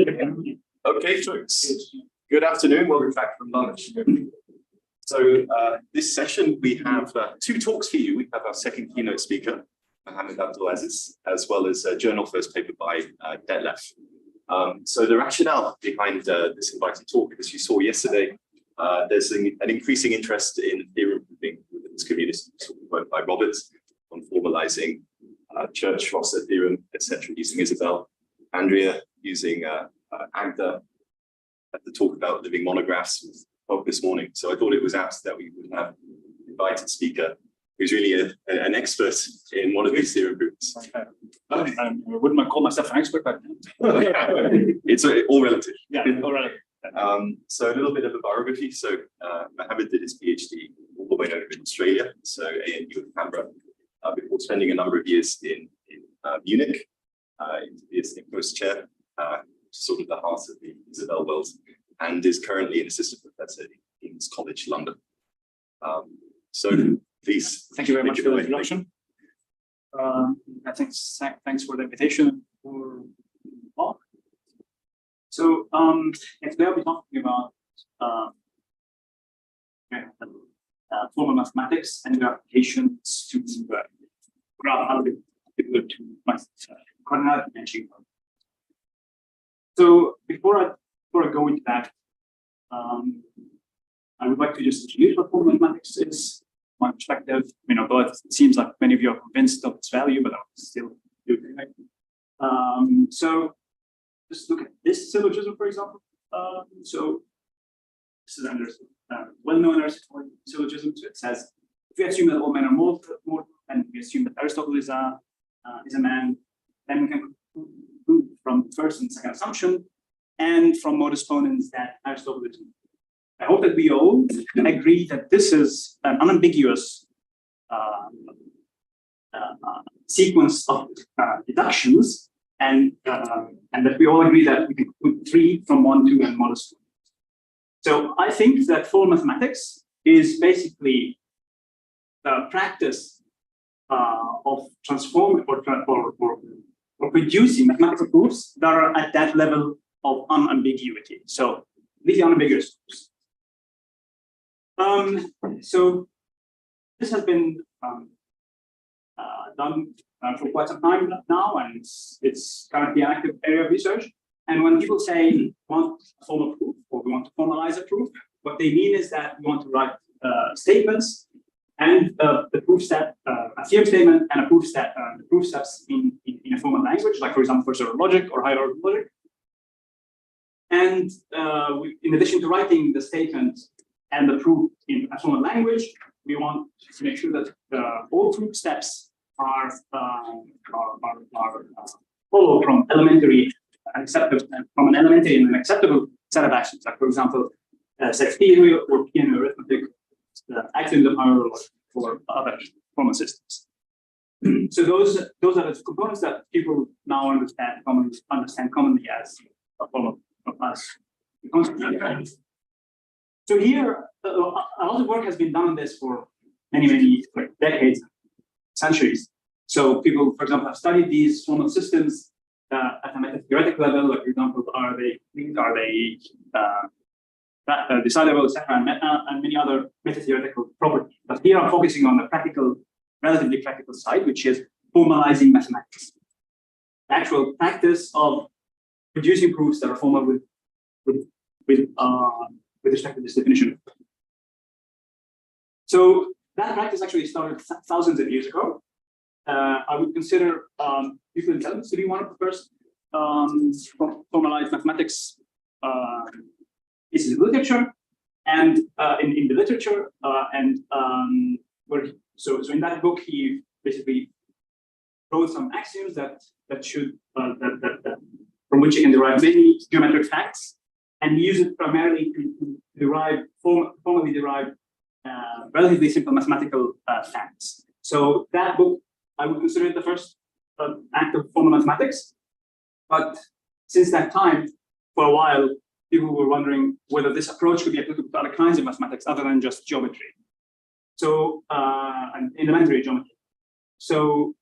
Okay, folks. Good afternoon. Welcome back from lunch. So this session, we have two talks for you. We have our second keynote speaker, Mohammad Abdulaziz, as well as a Journal-First paper by Detlef. So the rationale behind this invited talk, as you saw yesterday, there's an increasing interest in theorem proving within this community, work by Robert on formalizing Church-Foster theorem, etc., using Isabel, Andrea using Agda at the talk about living monographs this morning. So I thought it was apt that we would have an invited speaker who's really an expert in one of these theorem proofs. I wouldn't call myself an expert, but it's all relative. Yeah, all relative. So a little bit of a biography. So Mohammad did his PhD all the way over in Australia, so ANU in Canberra, before spending a number of years in Munich, is the post-chair, sort of the heart of the Isabel world, and is currently an assistant professor in King's College London. So please. Thank you very much for the introduction. Thanks for the invitation. So today I'll be talking about formal mathematics and their applications to graph algebra to Courtehoute and Campbell. So before I go into that, I would like to just introduce what formal mathematics is, my perspective. Though it seems like many of you are convinced of its value, but I'll still do it anyway. So just look at this syllogism, for example. So this is a well-known Aristotelian syllogism. So it says, if we assume that all men are mortal, and we assume that Aristotle is a man, then we can conclude from the first and second assumption, and from modus ponens that Aristotle is. I hope that we all agree that this is an unambiguous sequence of deductions, and that we all agree that we can conclude 3 from 1, 2, and modus ponens. So I think that formal mathematics is basically the practice of transforming or producing mathematical proofs that are at that level of unambiguity. So these are unambiguous proofs. So this has been done for quite some time now, and it's currently an active area of research. And when people say we want a formal proof or we want to formalize a proof, what they mean is that we want to write statements and the proof set, a theorem statement and a proof set, the proof steps in a formal language, like for example, first order logic or higher order logic. And in addition to writing the statement and the proof in a formal language, we want to make sure that all proof steps are followed from an elementary and acceptable set of actions, like for example, set theory or P&O arithmetic, actions of higher order for other formal systems. So those are the components that people now understand commonly as a formal as the concept. So here, a lot of work has been done on this for many decades, centuries. So people, for example, have studied these formal systems at a meta-theoretical level. Like, for example, are they decidable, etc., and many other meta-theoretical properties. But here I'm focusing on the relatively practical side, which is formalizing mathematics. The actual practice of producing proofs that are formal with respect to this definition. So that practice actually started thousands of years ago. I would consider Euclid intelligence to be one of the first formalized mathematics pieces of literature, and in the literature, so in that book he basically wrote some axioms that from which you can derive many geometric facts, and we use it primarily to formally derive relatively simple mathematical facts. So that book, I would consider it the first act of formal mathematics. But since that time, for a while, people were wondering whether this approach could be applicable to other kinds of mathematics other than just geometry. So, and elementary geometry. So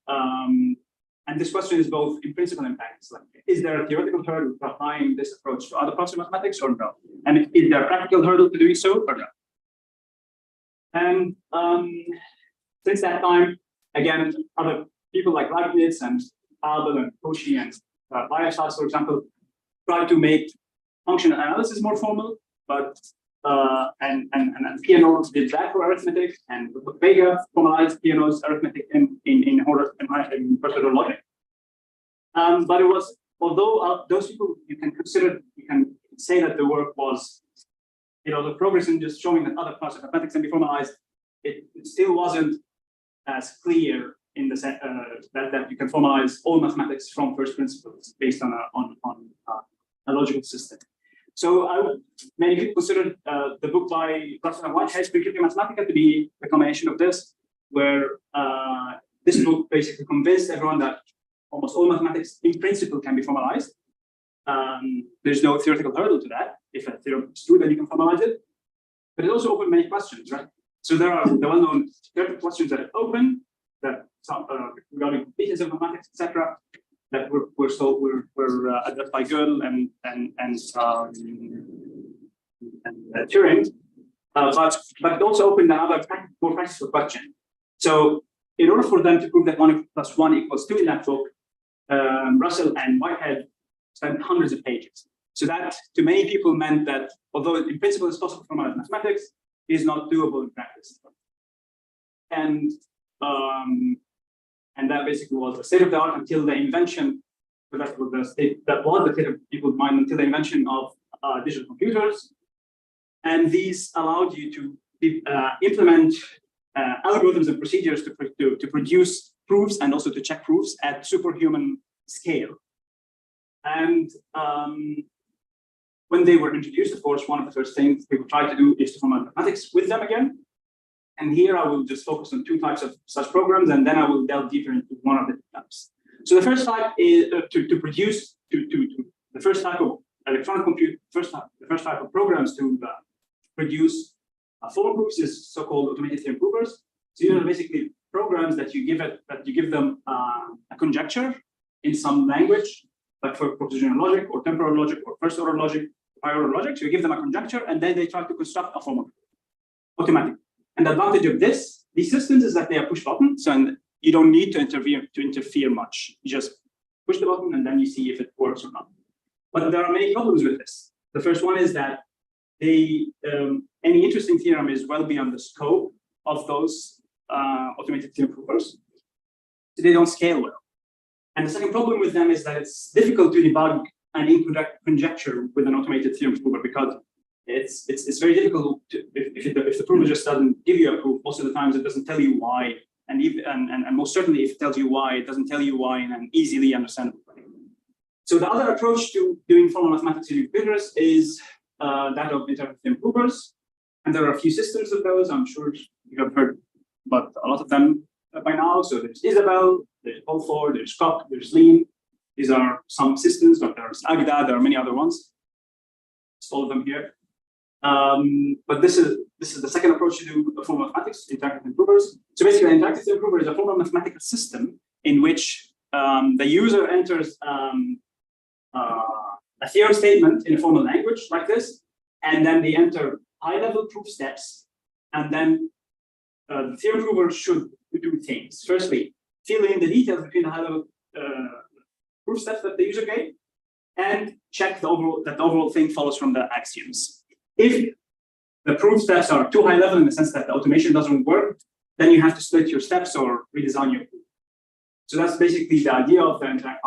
and this question is both in principle and practice. Like, is there a theoretical hurdle to applying this approach to other parts of mathematics or no? And is there a practical hurdle to doing so or no? And since that time, again, other people like Leibniz and Campbell and Cauchy and Weierstrass, for example, try to make functional analysis more formal, but and Keynote did that for arithmetic, and Vega formalized Keynote's arithmetic in first order logic. But it was, although those people, you can say that the work was, the progress in just showing that other parts of mathematics can be formalized, it still wasn't as clear in the sense that you can formalize all mathematics from first principles based on a logical system. So many people consider the book by Russell and Whitehead, Principia Mathematica, to be a combination of this, where this book basically convinced everyone that almost all mathematics in principle can be formalized. There's no theoretical hurdle to that. If a theorem is true, then you can formalize it. But it also opened many questions, right? So there are the well-known theoretical questions that it opened, that regarding completeness of mathematics, etc., that were addressed by Gödel and Turing, but it also opened another more practical question. So in order for them to prove that 1 + 1 = 2 in that book, Russell and Whitehead spent hundreds of pages. So that, to many people, meant that although in principle it's possible to formalize mathematics, it is not doable in practice. And that basically was the state of the art until the invention, but that was the state of people's mind until the invention of digital computers. And these allowed you to implement algorithms and procedures to produce proofs and also to check proofs at superhuman scale. And when they were introduced, of course, one of the first things people tried to do is to formalize mathematics with them again. And here I will just focus on 2 types of such programs, and then I will delve deeper into one of the types. So the first type is the first type of electronic compute. The first type of programs to produce formal proofs is so-called automated theorem provers. So these are basically programs that you give them a conjecture in some language, like for propositional logic or temporal logic or first order logic, higher order logic. So you give them a conjecture, and then they try to construct a formal proof automatically. And the advantage of these systems is that they are push buttons, and you don't need to interfere much. You just push the button, and then you see if it works or not. But there are many problems with this. The first one is that any interesting theorem is well beyond the scope of those automated theorem provers. So they don't scale well. And the second problem with them is that it's difficult to debug an incorrect conjecture with an automated theorem prover, because it's very difficult if the prover just doesn't give you a proof. Most of the times it doesn't tell you why, and most certainly if it tells you why, it doesn't tell you why in an easily understandable way. So the other approach to doing formal mathematics in computers is that of interactive theorem provers, and there are a few systems of those. I'm sure you have heard about a lot of them by now. So there's Isabelle, there's Bolford, there's Koch, there's Lean. These are some systems, but there's Agda. There are many other ones. It's all of them here. But this is the second approach to do a formal mathematics, interactive theorem provers. So basically, an interactive theorem prover is a formal mathematical system in which the user enters a theorem statement in a formal language like this, and then they enter high-level proof steps, and then the theorem prover should do things. Firstly, fill in the details between the high-level proof steps that the user gave, and check the overall thing follows from the axioms. If the proof steps are too high level in the sense that the automation doesn't work, then you have to split your steps or redesign your proof. So that's basically the idea of the interactive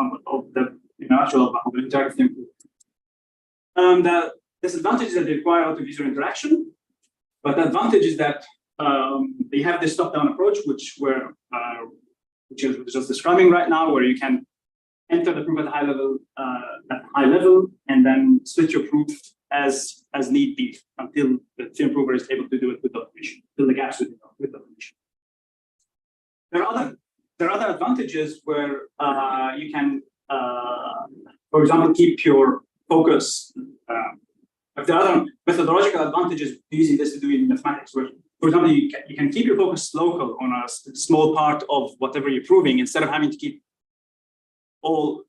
theorem proof. The disadvantage is that they require a lot of user interaction, but the advantage is that they have this top-down approach, which is just describing right now, where you can enter the proof at high level, and then split your proof as need be until the theorem prover is able to do it with automation, fill the gaps with automation. There are other advantages where you can, for example, keep your focus. If there are other methodological advantages using this to do in mathematics, where, for example, you can keep your focus local on a small part of whatever you're proving, instead of having to keep all,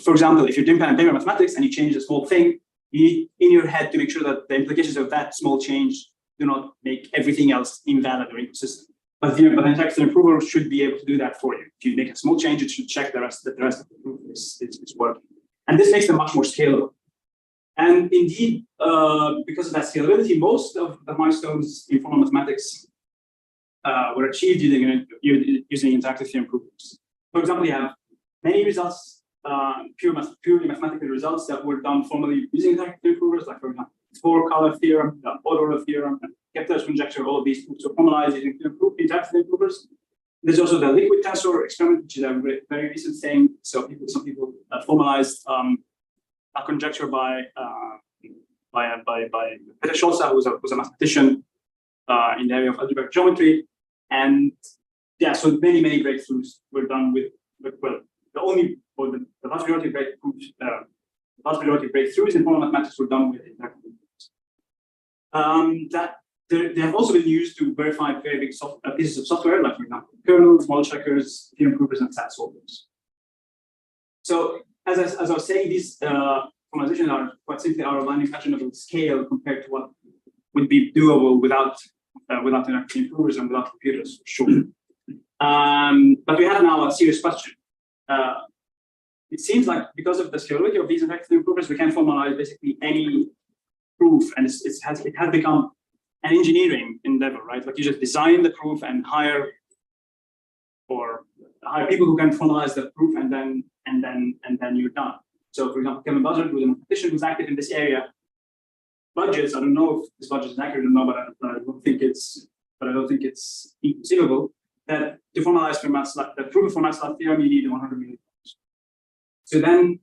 for example, if you're doing pen and paper mathematics and you change a small thing, you need in your head to make sure that the implications of that small change do not make everything else invalid or inconsistent. But the interactive improver should be able to do that for you. If you make a small change, it should check that the rest of the proof is working. And this makes them much more scalable. And indeed, because of that scalability, most of the milestones in formal mathematics were achieved using interactive theorem improvers. For example, you have many results, purely mathematical results that were done formally using interactive theorem improvers, like for example, four-color theorem, the order theorem, and Kepler's conjecture. All of these proofs are formalized using interactive theorem improvers. There's also the liquid tensor experiment, which is a very recent thing. So some people formalized a conjecture by Peter Scholzer, who was a mathematician in the area of algebraic geometry. And yeah, so many breakthroughs were done with well, the vast majority of breakthroughs in formal mathematics were done with interactive improvers. They have also been used to verify very big pieces of software, like for example, kernels, model checkers, theorem improvers, and SAT solvers. So as I was saying, these formalizations are quite simply out of unimaginable scale compared to what would be doable without interactive improvers and without computers, for sure. But we have now a serious question. It seems like because of the scalability of these interactive improvers, we can formalize basically any proof, and it has become an engineering endeavor, right? Like you just design the proof and hire people who can formalize the proof, and then you're done. So, for example, Kevin Buzzard, who's a mathematician who's active in this area, budgets. I don't know if this budget is accurate or not, but I don't think it's inconceivable that to formalize the proof of Fermat's theorem, you need $100 million. So then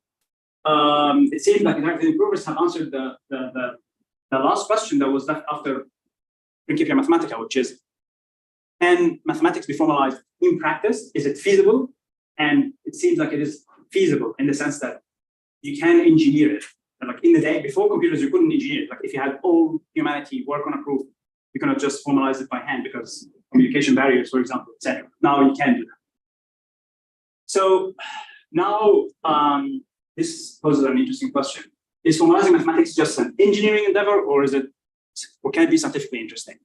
it seems like interactive improvers have answered the last question that was left after Principia Mathematica, which is, can mathematics be formalized in practice? Is it feasible? And it seems like it is feasible in the sense that you can engineer it. And like in the day before computers, you couldn't engineer it. Like if you had all humanity work on a proof, you cannot just formalize it by hand because communication barriers, for example, etc. Now you can do that. So now this poses an interesting question. Is formalizing mathematics just an engineering endeavor, or can it be scientifically interesting?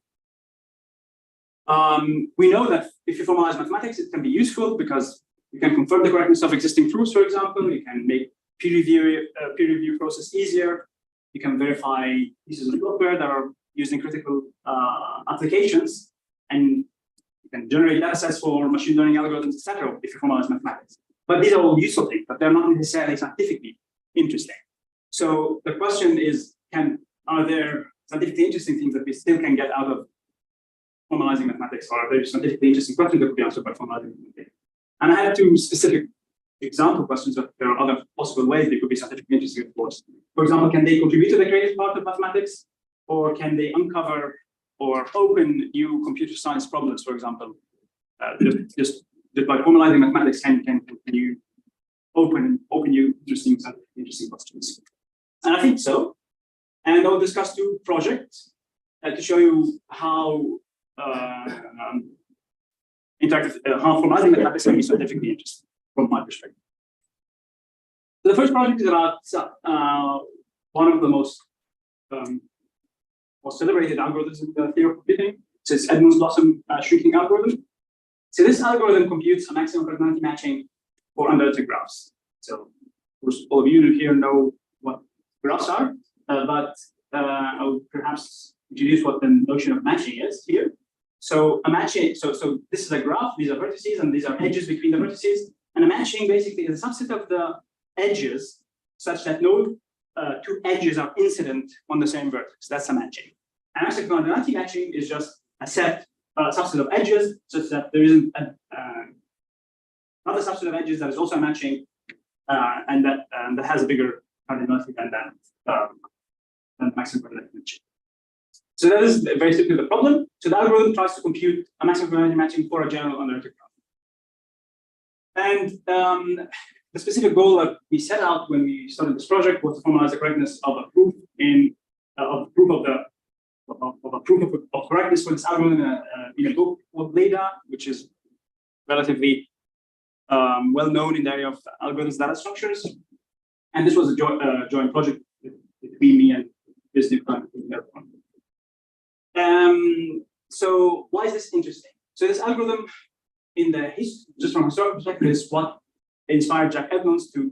We know that if you formalize mathematics, it can be useful because you can confirm the correctness of existing proofs, for example. You can make peer review process easier. You can verify pieces of software that are used in critical applications, and you can generate data sets for machine learning algorithms, etc. if you formalize mathematics. But these are all useful things, but they're not necessarily scientifically interesting. So the question is, are there scientifically interesting things that we still can get out of formalizing mathematics, or are there scientifically interesting questions that could be answered by formalizing mathematics? And I have two specific example questions, but there are other possible ways they could be scientifically interesting, of course. For example, can they contribute to the creative part of mathematics, or can they uncover or open new computer science problems, for example? Just by formalizing mathematics, can you open new interesting questions? And I think so. And I'll discuss two projects to show you how formalizing mathematics can be scientifically interesting from my perspective. So the first project is about one of the most celebrated algorithms in the theory of computing. So it's Edmund's Blossom shrinking algorithm. So this algorithm computes a maximum cardinality matching for undirected graphs. So of course, all of you here know what graphs are, but I would perhaps introduce what the notion of matching is here. So a matching, so this is a graph, these are vertices, and these are edges between the vertices. And a matching basically is a subset of the edges such that no two edges are incident on the same vertex. That's a matching. And maximum cardinality matching is just a subset of edges such that there isn't another subset of edges that is also a matching, and that has a bigger cardinality than maximum cardinality matching. So that is very simply the problem. So the algorithm tries to compute a maximum cardinality matching for a general undirected graph. And the specific goal that we set out when we started this project was to formalize the correctness of a proof of correctness for this algorithm in a book called Leda, which is relatively well known in the area of algorithms data structures. And this was a joint project between me and this new client. So why is this interesting? So this algorithm, in the just from a historical perspective, is what inspired Jack Edmonds to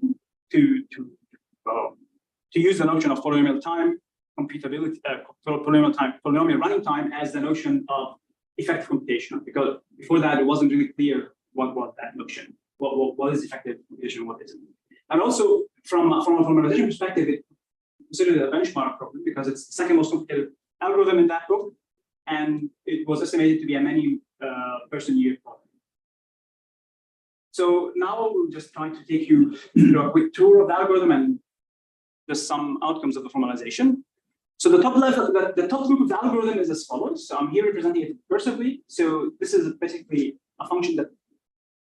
use the notion of polynomial time, computability, polynomial running time as the notion of effective computation. Because before that, it wasn't really clear what was that notion. What is effective computation? What isn't? And also from a formalization perspective, it considered a benchmark problem because it's the second most complicated algorithm in that book, and it was estimated to be a many person year problem. So now we'll just try to take you through a quick tour of the algorithm and just some outcomes of the formalization. So the top level, the top group of the algorithm is as follows. So I'm here representing it recursively. So this is basically a function that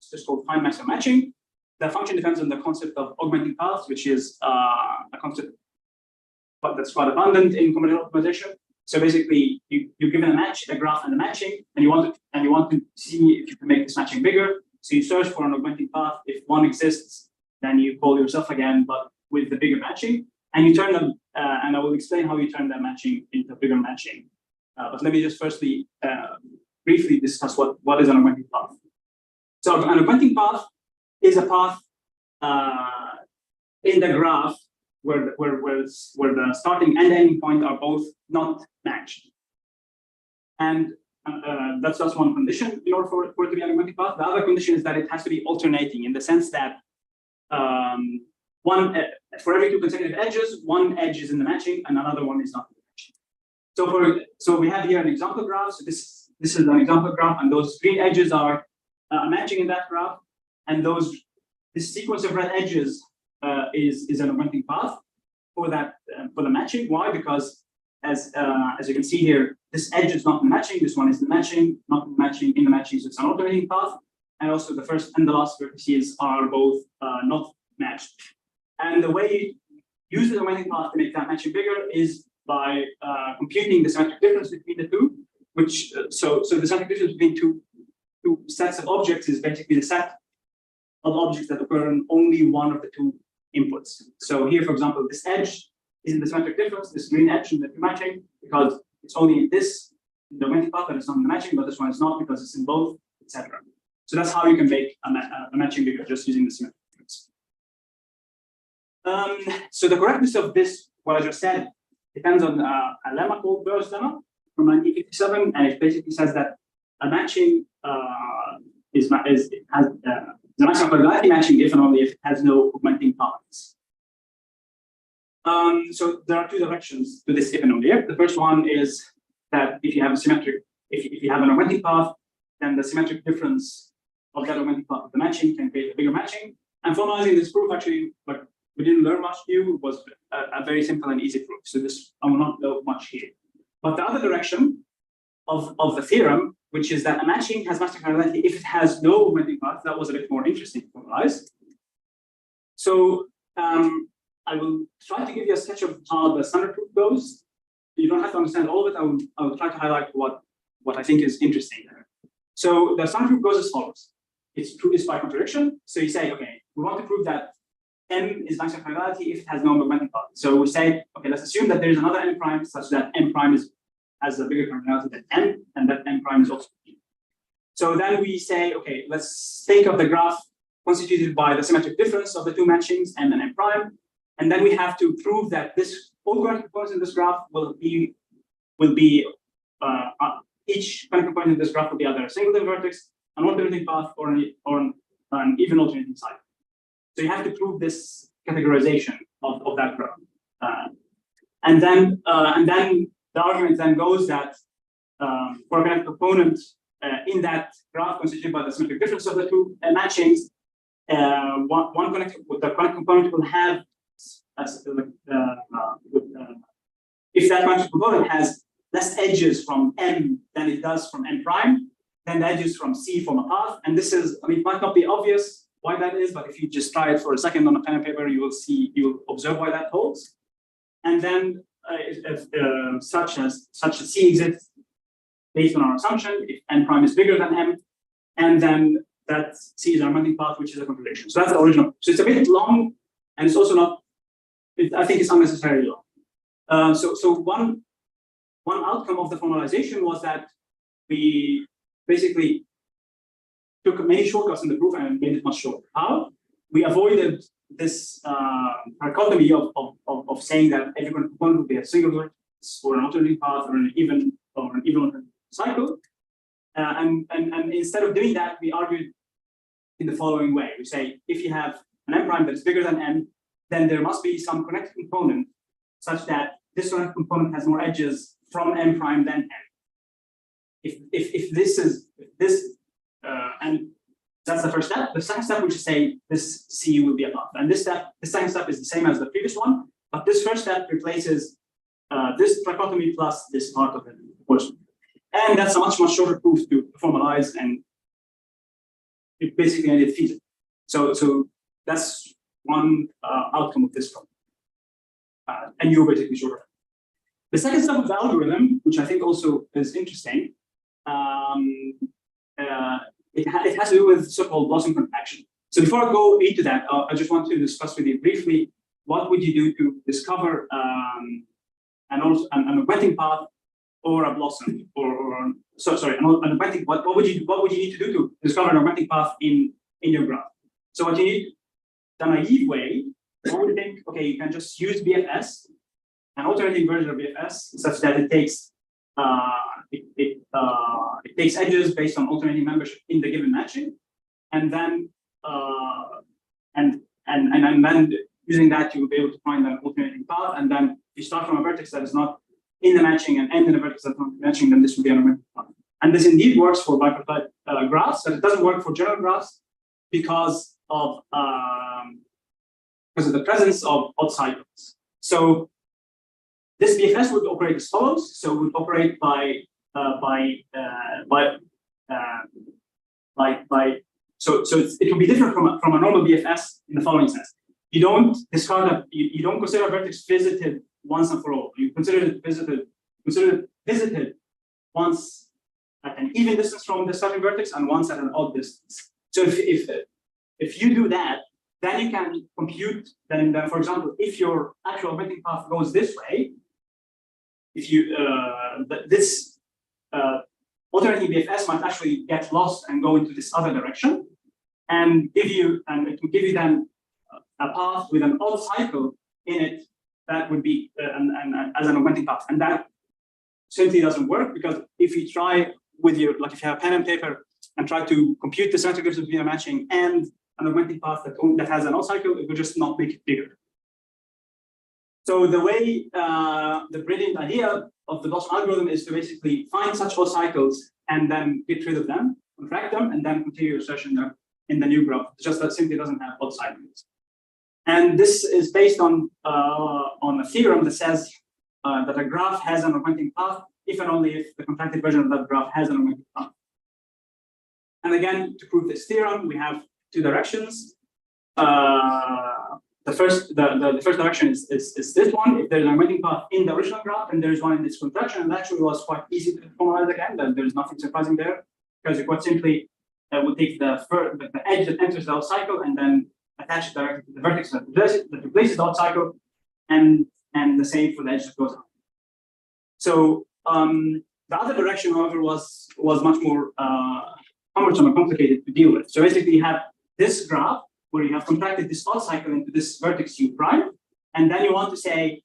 is just called find maximum matching. The function depends on the concept of augmenting paths, which is a concept that's quite abundant in combinatorial optimization. So basically, you're given a graph and a matching, and you want to see if you can make this matching bigger. So you search for an augmenting path. If one exists, then you call yourself again, but with the bigger matching, and you turn them. And I will explain how you turn that matching into bigger matching. But let me just firstly briefly discuss what is an augmenting path. So an augmenting path is a path in the graph where the starting and ending point are both not matched. And that's just one condition in order for it to be an augmenting path. The other condition is that it has to be alternating in the sense that for every two consecutive edges, one edge is in the matching and another one is not in the matching. So we have here an example graph. So this is an example graph, and those green edges are matching in that graph, and this sequence of red edges is an augmenting path for the matching. Why? Because as you can see here, this edge is not in the matching, this one is in the matching, not in the matching, in the matching, so it's an alternating path. And also the first and the last vertices are both not matched. And the way you use the augmenting path to make that matching bigger is by computing the symmetric difference between the two, which so the symmetric difference between two sets of objects is basically the set of objects that occur in only one of the two inputs. So here, for example, this edge is in the symmetric difference, this green edge in the matching, because it's only in the augmenting path that it's not in the matching, but this one is not because it's in both, etc. So that's how you can make a matching bigger just using the symmetric difference. So the correctness of this, what I just said, depends on a lemma called Burr's lemma from 1957, and it basically says that a matching has the maximum probability matching if and only if it has no augmenting paths. So there are two directions to this if and only if. The first one is that if you have a symmetric, if you have an augmenting path, then the symmetric difference of that augmenting path of the matching can create a bigger matching. And formalizing this proof actually, like, we didn't learn much new, was a very simple and easy proof. So this I will not go much here. But the other direction of the theorem, which is that a matching has maximum probability if it has no augmenting path, that was a bit more interesting to formalize. So I will try to give you a sketch of how the standard proof goes. You don't have to understand all of it. I will try to highlight what I think is interesting there. So the standard proof goes as follows. It's by contradiction. So you say, okay, we want to prove that M is maximum probability if it has no augmenting path. So we say, okay, let's assume that there is another M prime such that M prime has a bigger probability than M, and that M prime is also P. So then we say, okay, let's think of the graph constituted by the symmetric difference of the two matchings M and M prime. And then we have to prove that all connected components in this graph will be each connected component in this graph will be either a singleton vertex, an alternating path, or an even alternating side. So you have to prove this categorization of that graph. And then the argument then goes that for a connected component in that graph constituted by the symmetric difference of the two matchings, the connected component will have if that connected component has less edges from M than it does from M prime, then the edges from C form a path. And this is, I mean, it might not be obvious why that is, but if you just try it for a second on a pen and paper, you will observe why that holds. And then such a C exists based on our assumption if N prime is bigger than M, and then that C is an augmenting path, which is a contradiction. So that's the original. So it's a bit long, and it's also not. I think it's unnecessarily long. So one outcome of the formalization was that we basically took many shortcuts in the proof and made it much shorter. How? We avoided this dichotomy of saying that every component would be a single vertex or an alternating path or an even cycle. And instead of doing that, we argued in the following way. We say, if you have an M prime that's bigger than M, then there must be some connected component such that this connected component has more edges from M prime than M. And that's the first step. The second step, we should say this C will be a path. And the second step is the same as the previous one, but this first step replaces this trichotomy plus this part of the proportion. And that's a much shorter proof to formalize, and it basically ended feasible. So that's one outcome of this problem. And you're basically shorter. The second step of the algorithm, which I think also is interesting, it has to do with so-called blossom contraction. So before I go into that, I just want to discuss with you briefly what would you do to discover an augmenting path or a blossom, an augmenting. What would you need to do to discover an augmenting path in your graph? So what you need, the naive way, what would you think? Okay, you can just use BFS, an alternating version of BFS, such that it takes it takes edges based on alternating membership in the given matching, and then and then using that you will be able to find an alternating path. And then if you start from a vertex that is not in the matching and end in a vertex that's not matching, then this will be an augmenting path. And this indeed works for bipartite graphs, but it doesn't work for general graphs because of the presence of odd cycles. So this BFS would operate as follows. So it would operate it will be different from a normal BFS in the following sense. You don't discard you don't consider a vertex visited once and for all. You consider it visited once at an even distance from the starting vertex and once at an odd distance. So if you do that, then you can compute. Then for example, if your actual augmenting path goes this way, if you alternating BFS might actually get lost and go into this other direction, and it will give you then a path with an odd cycle in it that would be as an augmenting path, and that simply doesn't work, because if you try with your, like if you have pen and paper and try to compute the symmetric difference between a matching and an augmenting path that has an odd cycle, it will just not make it bigger. So the way, the brilliant idea of the blossom algorithm is to basically find such odd cycles and then get rid of them, contract them, and then continue your assertion in the new graph. Just that simply doesn't have odd cycles. And this is based on a theorem that says that a graph has an augmenting path if and only if the contracted version of that graph has an augmenting path. And again, to prove this theorem, we have two directions. The first direction is this one. If there's an augmenting path in the original graph, and there's one in this contraction, and actually was quite easy to formalize again. That there's nothing surprising there, because you quite simply would take the edge that enters the odd cycle and then attach it directly to the vertex that replaces the odd cycle, and the same for the edge that goes out. So the other direction, however, was much more cumbersome and complicated to deal with. So basically, you have this graph where you have contracted this odd cycle into this vertex U prime, and then you want to say,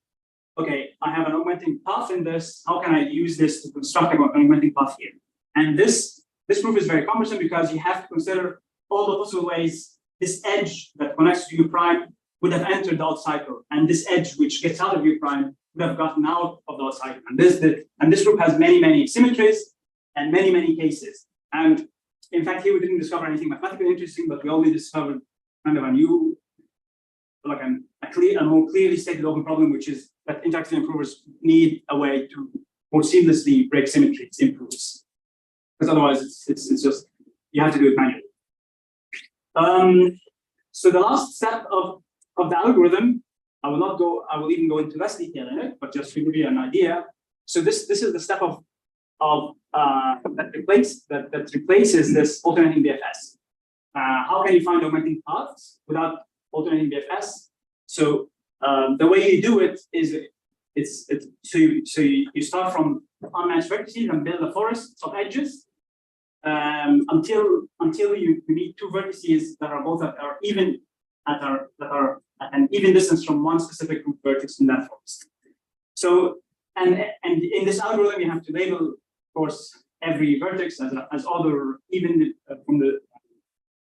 okay, I have an augmenting path in this. How can I use this to construct an augmenting path here? And this proof is very cumbersome, because you have to consider all the possible ways this edge that connects to U prime would have entered the odd cycle, and this edge which gets out of U prime would have gotten out of the odd cycle. And this proof has many symmetries and many cases. And in fact, here we didn't discover anything mathematically interesting, but we only discovered kind of a new, like a more clearly stated open problem, which is that interactive improvers need a way to more seamlessly break symmetries in proofs, because otherwise it's just, you have to do it manually. So the last step of the algorithm, I will even go into less detail in it, but just to give you an idea. So this is the step that replaces this alternating BFS. how can you find augmenting paths without alternating BFS? So the way you do it is you start from unmatched vertices and build a forest of edges until you meet two vertices that are both are even that are at an even distance from one specific group vertex in that forest. So and in this algorithm you have to label, of course, every vertex as other even from the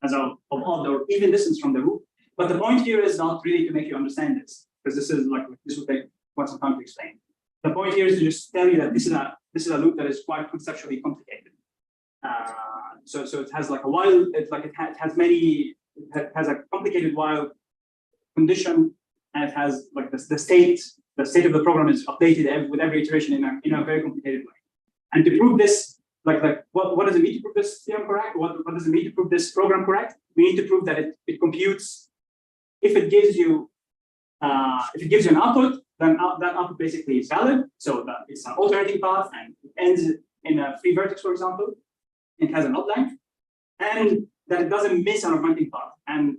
as of other even distance from the loop. But the point here is not really to make you understand this, because this will take quite some time to explain. The point here is to just tell you that this is a loop that is quite conceptually complicated. So it has like a while, it has a complicated while condition, and it has like the state of the program is updated with every iteration in a very complicated way. And to prove this, what does it mean to prove this theorem correct? What does it mean to prove this program correct? We need to prove that it computes. If it gives you an output, then that output basically is valid. So that it's an alternating path and it ends in a free vertex, for example. It has an odd length, and that it doesn't miss an augmenting path. And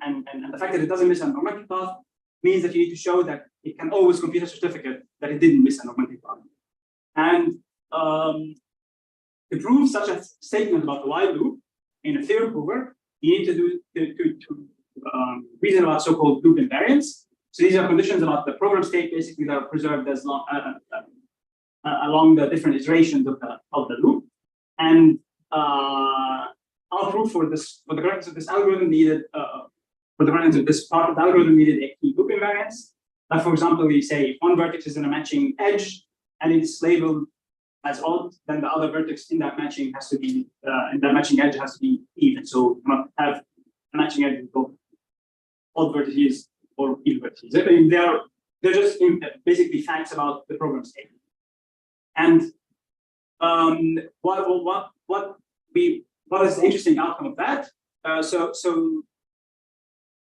the fact that it doesn't miss an augmenting path means that you need to show that it can always compute a certificate that it didn't miss an augmenting path. And to prove such a statement about the while loop in a theorem prover, you need to reason about so-called loop invariants. So these are conditions about the program state, basically, that are preserved as long along the different iterations of the loop. And our proof for the correctness of this algorithm needed for the correctness of this part of the algorithm needed a key loop invariance. Like, for example, we say if one vertex is in a matching edge and it's labeled as odd, then the other vertex in that matching has to be edge has to be even. So you cannot have a matching edge with both odd vertices or even vertices. I mean, they're just basically facts about the program state. And what is the interesting outcome of that? So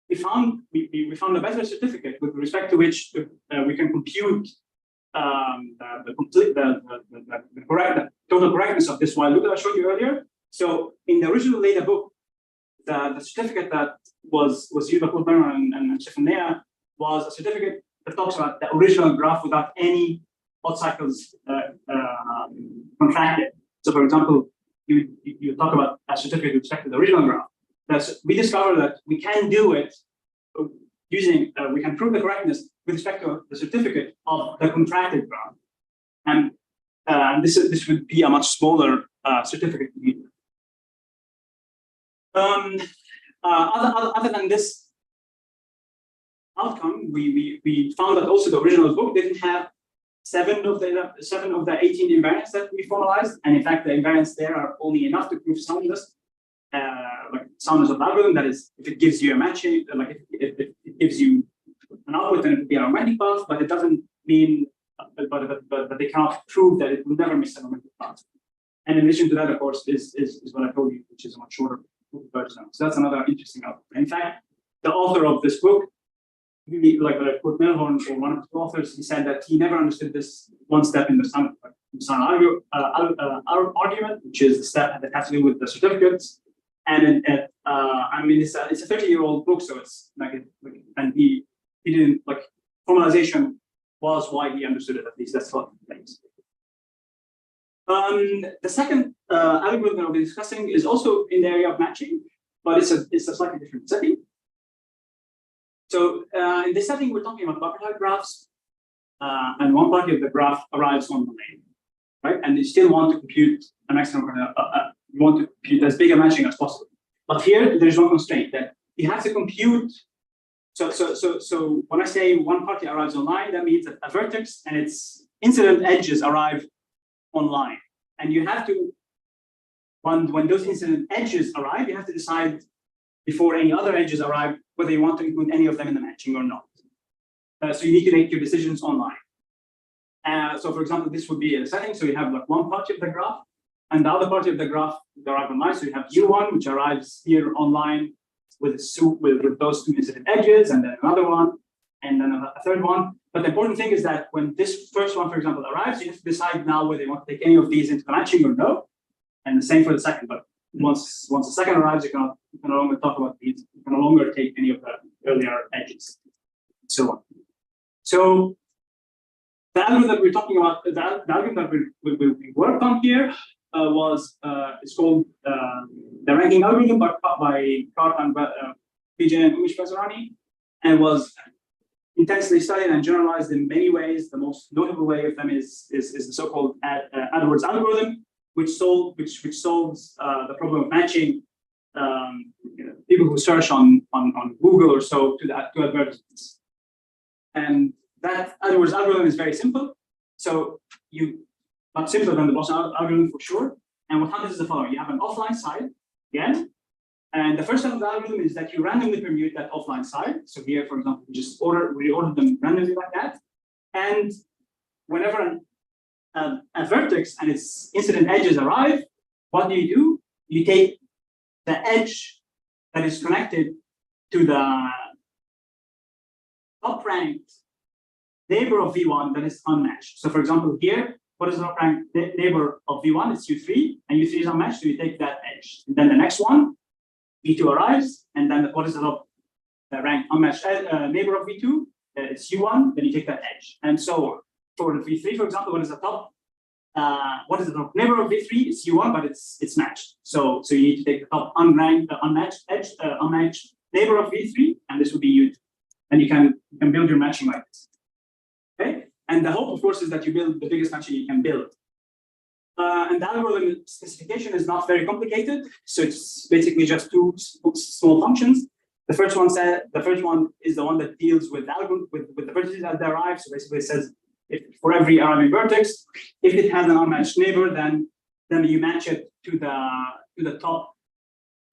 we found a better certificate with respect to which we can compute the total correctness of this while loop that I showed you earlier. So in the original data book, the certificate that was used by Courtehoute and Chiffonea was a certificate that talks about the original graph without any odd cycles contracted. So, for example, you talk about a certificate with respect to the original graph. We discovered that we can do it using, we can prove the correctness with respect to the certificate of the contracted graph. And this would be a much smaller certificate. Other than this outcome, we found that also the original book didn't have 7 of the 18 invariants that we formalized, and in fact the invariants there are only enough to prove soundness, like soundness of the algorithm. That is, if it gives you a matching, like if it gives you an output, then it would be an augmenting path, but it doesn't mean, but they cannot prove that it will never miss an augmenting path. And in addition to that, of course, is what I told you, which is a much shorter version. So that's another interesting output. In fact, the author of this book, like Kurt Melhorn, or one of the authors, he said that he never understood this one step in the standard argument, which is the step that has to do with the certificates. And I mean, it's a 30-year-old book, so it's and he didn't formalization was why he understood it. At least that's what he thinks. The second algorithm that I'll be discussing is also in the area of matching, but it's a slightly different setting. So in this setting, we're talking about buffer-type graphs, and one party of the graph arrives on the lane, right? And you still want to compute a maximum. You want to compute as big a matching as possible. But here, there's no constraint that you have to compute. So when I say one party arrives online, that means that a vertex and its incident edges arrive online, and you have to, when those incident edges arrive, you have to decide before any other edges arrive whether you want to include any of them in the matching or not. So you need to make your decisions online. So for example, this would be a setting. So you have one party of the graph, and the other party of the graph would arrive online. So you have U1, which arrives here online with those two incident edges, and then another one, and then a third one. But the important thing is that when this first one, for example, arrives, you have to decide now whether you want to take any of these into the matching or no. And the same for the second. But once the second arrives, you can no longer talk about these. You can no longer take any of the earlier edges, and so on. So the algorithm that we're talking about, the algorithm that we worked on here it's called the ranking algorithm by Courtehoute and Vijay and Umesh Bazarani, and was intensely studied and generalized in many ways. The most notable way of them is the so-called AdWords algorithm, which solves the problem of matching people who search on Google or so to advertisements. And that AdWords algorithm is very simple. So not simpler than the Blossom algorithm for sure. And what happens is the following: you have an offline side again, and the first step of the algorithm is that you randomly permute that offline side. So here, for example, we order them randomly like that. And whenever a vertex and its incident edges arrive, what do? You take the edge that is connected to the top-ranked neighbor of V1 that is unmatched. So for example, here, what is the top-ranked neighbor of V1? It's U3, and U3 is unmatched, so you take that edge. And then the next one, V2 arrives, and then what is the top-ranked unmatched neighbor of V2? It's U1, then you take that edge, and so on. For the V3, for example, what is the top neighbor of V3? It's U1, but it's matched. So you need to take the top unranked, unmatched edge, unmatched neighbor of V3, and this would be U2. And you can build your matching like this. Okay? And the hope, of course, is that you build the biggest matching you can build. And the algorithm specification is not very complicated. So it's basically just two small functions. The first one is the one that deals with the algorithm, with the vertices that arrive. So basically it says, if for every arriving vertex, if it has an unmatched neighbor, then you match it to the top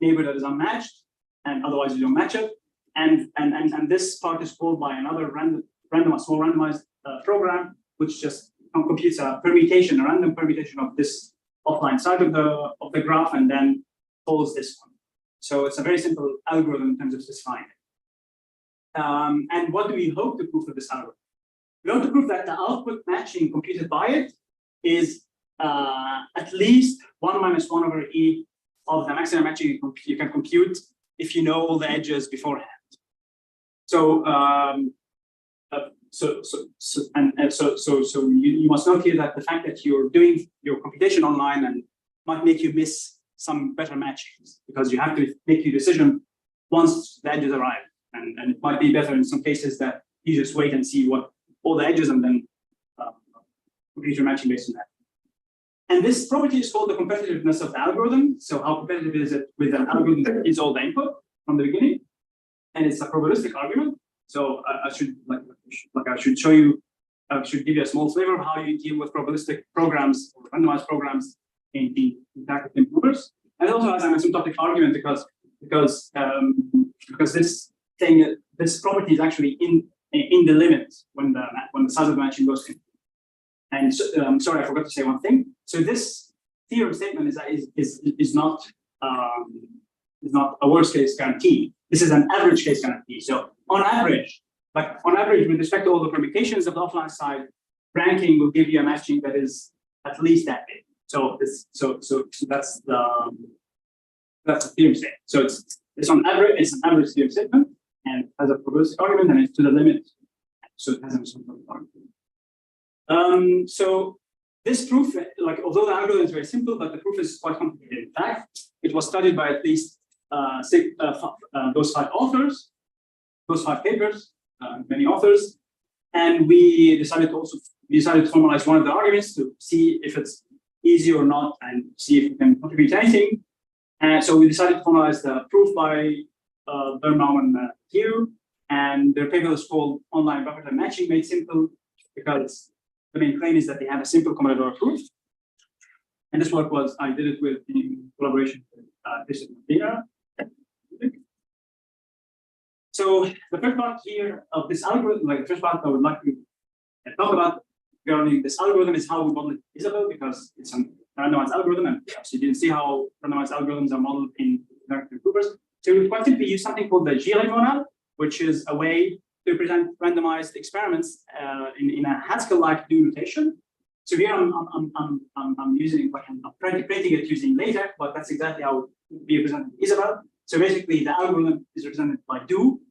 neighbor that is unmatched, and otherwise you don't match it. And this part is called by another small randomized program, which just computes a random permutation of this offline side of the graph, and then follows this one. So it's a very simple algorithm in terms of specifying it. And what do we hope to prove with this algorithm? We hope to prove that the output matching computed by it is at least 1 minus 1 over E of the maximum matching you can compute if you know all the edges beforehand. So you must note here that the fact that you're doing your computation online and might make you miss some better matchings, because you have to make your decision once the edges arrive, and it might be better in some cases that you just wait and see what all the edges and then complete your matching based on that. And this property is called the competitiveness of the algorithm. So how competitive is it with an algorithm that is all the input from the beginning? And it's a probabilistic argument. So I should show you, I should give you a small flavor of how you deal with probabilistic programs or randomized programs in tactic improvers. And it also has an asymptotic argument because this property is actually in the limit when the size of the matching goes in. And so, sorry, I forgot to say one thing. So this theorem statement is not a worst case guarantee. This is an average case guarantee. So on average, with respect to all the permutations of the offline side, ranking will give you a matching that is at least that big. So that's the theorem statement. So it's on average, it's an average theorem statement, and has a probabilistic argument, and it's to the limit. So it has an asymptotic argument. So this proof, although the algorithm is very simple, but the proof is quite complicated. In fact, it was studied by at least those 5 authors, those 5 papers, many authors, and we decided to formalize one of the arguments to see if it's easy or not, and see if it can contribute to anything. And so we decided to formalize the proof by Birnbaum and Hugh, and their paper is called Online Buffer Time Matching Made Simple, because the main claim is that they have a simple combinatorial proof. And this work I did it in collaboration with Detlef and Martina. So the first part here of this algorithm, the first part I would like to talk about regarding this algorithm is how we model Isabel, because it's a randomized algorithm, and perhaps you didn't see how randomized algorithms are modeled in interactive improvers. So we quite simply use something called the GLA model, which is a way to present randomized experiments in a Haskell-like do notation. So here I'm using, like, I'm printing it using LaTeX, but that's exactly how it would be represented in Isabelle. So basically, the algorithm is represented by do.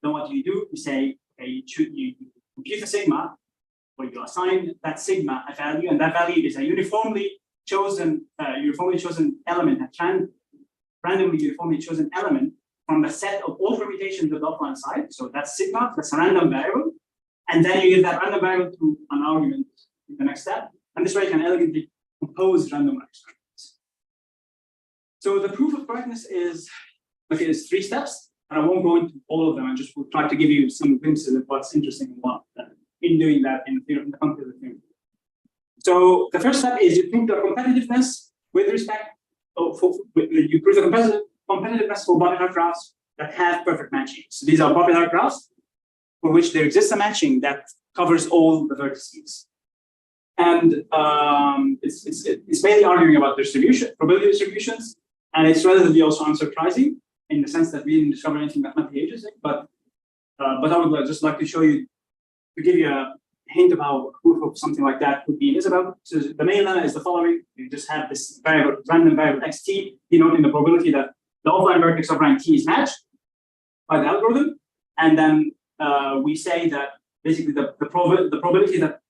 Then what do? You say, okay, you compute a sigma, or you assign that sigma a value, and that value is a uniformly chosen element, randomly uniformly chosen element from the set of all permutations of the offline side. So that's sigma, that's a random variable. And then you give that random variable to an argument in the next step. And this way you can elegantly compose random experiments. So the proof of correctness is, okay, it's 3 steps. And I won't go into all of them. I just will try to give you some glimpses of what's interesting and what in doing that in the context of the theorem. So the first step is you prove the competitiveness with respect, you prove the competitiveness for Bobby Hart graphs that have perfect matching. So these are Bobby Hart graphs for which there exists a matching that covers all the vertices. And it's mainly arguing about probability distributions, and it's relatively also unsurprising in the sense that we didn't discover anything mathematically interesting. But I would just like to show you, to give you a hint of how proof of something like that could be in Isabelle. So the main lemma is the following: you just have this random variable xt denoting the probability that the offline vertex of rank t is matched by the algorithm, and then we say that basically the probability that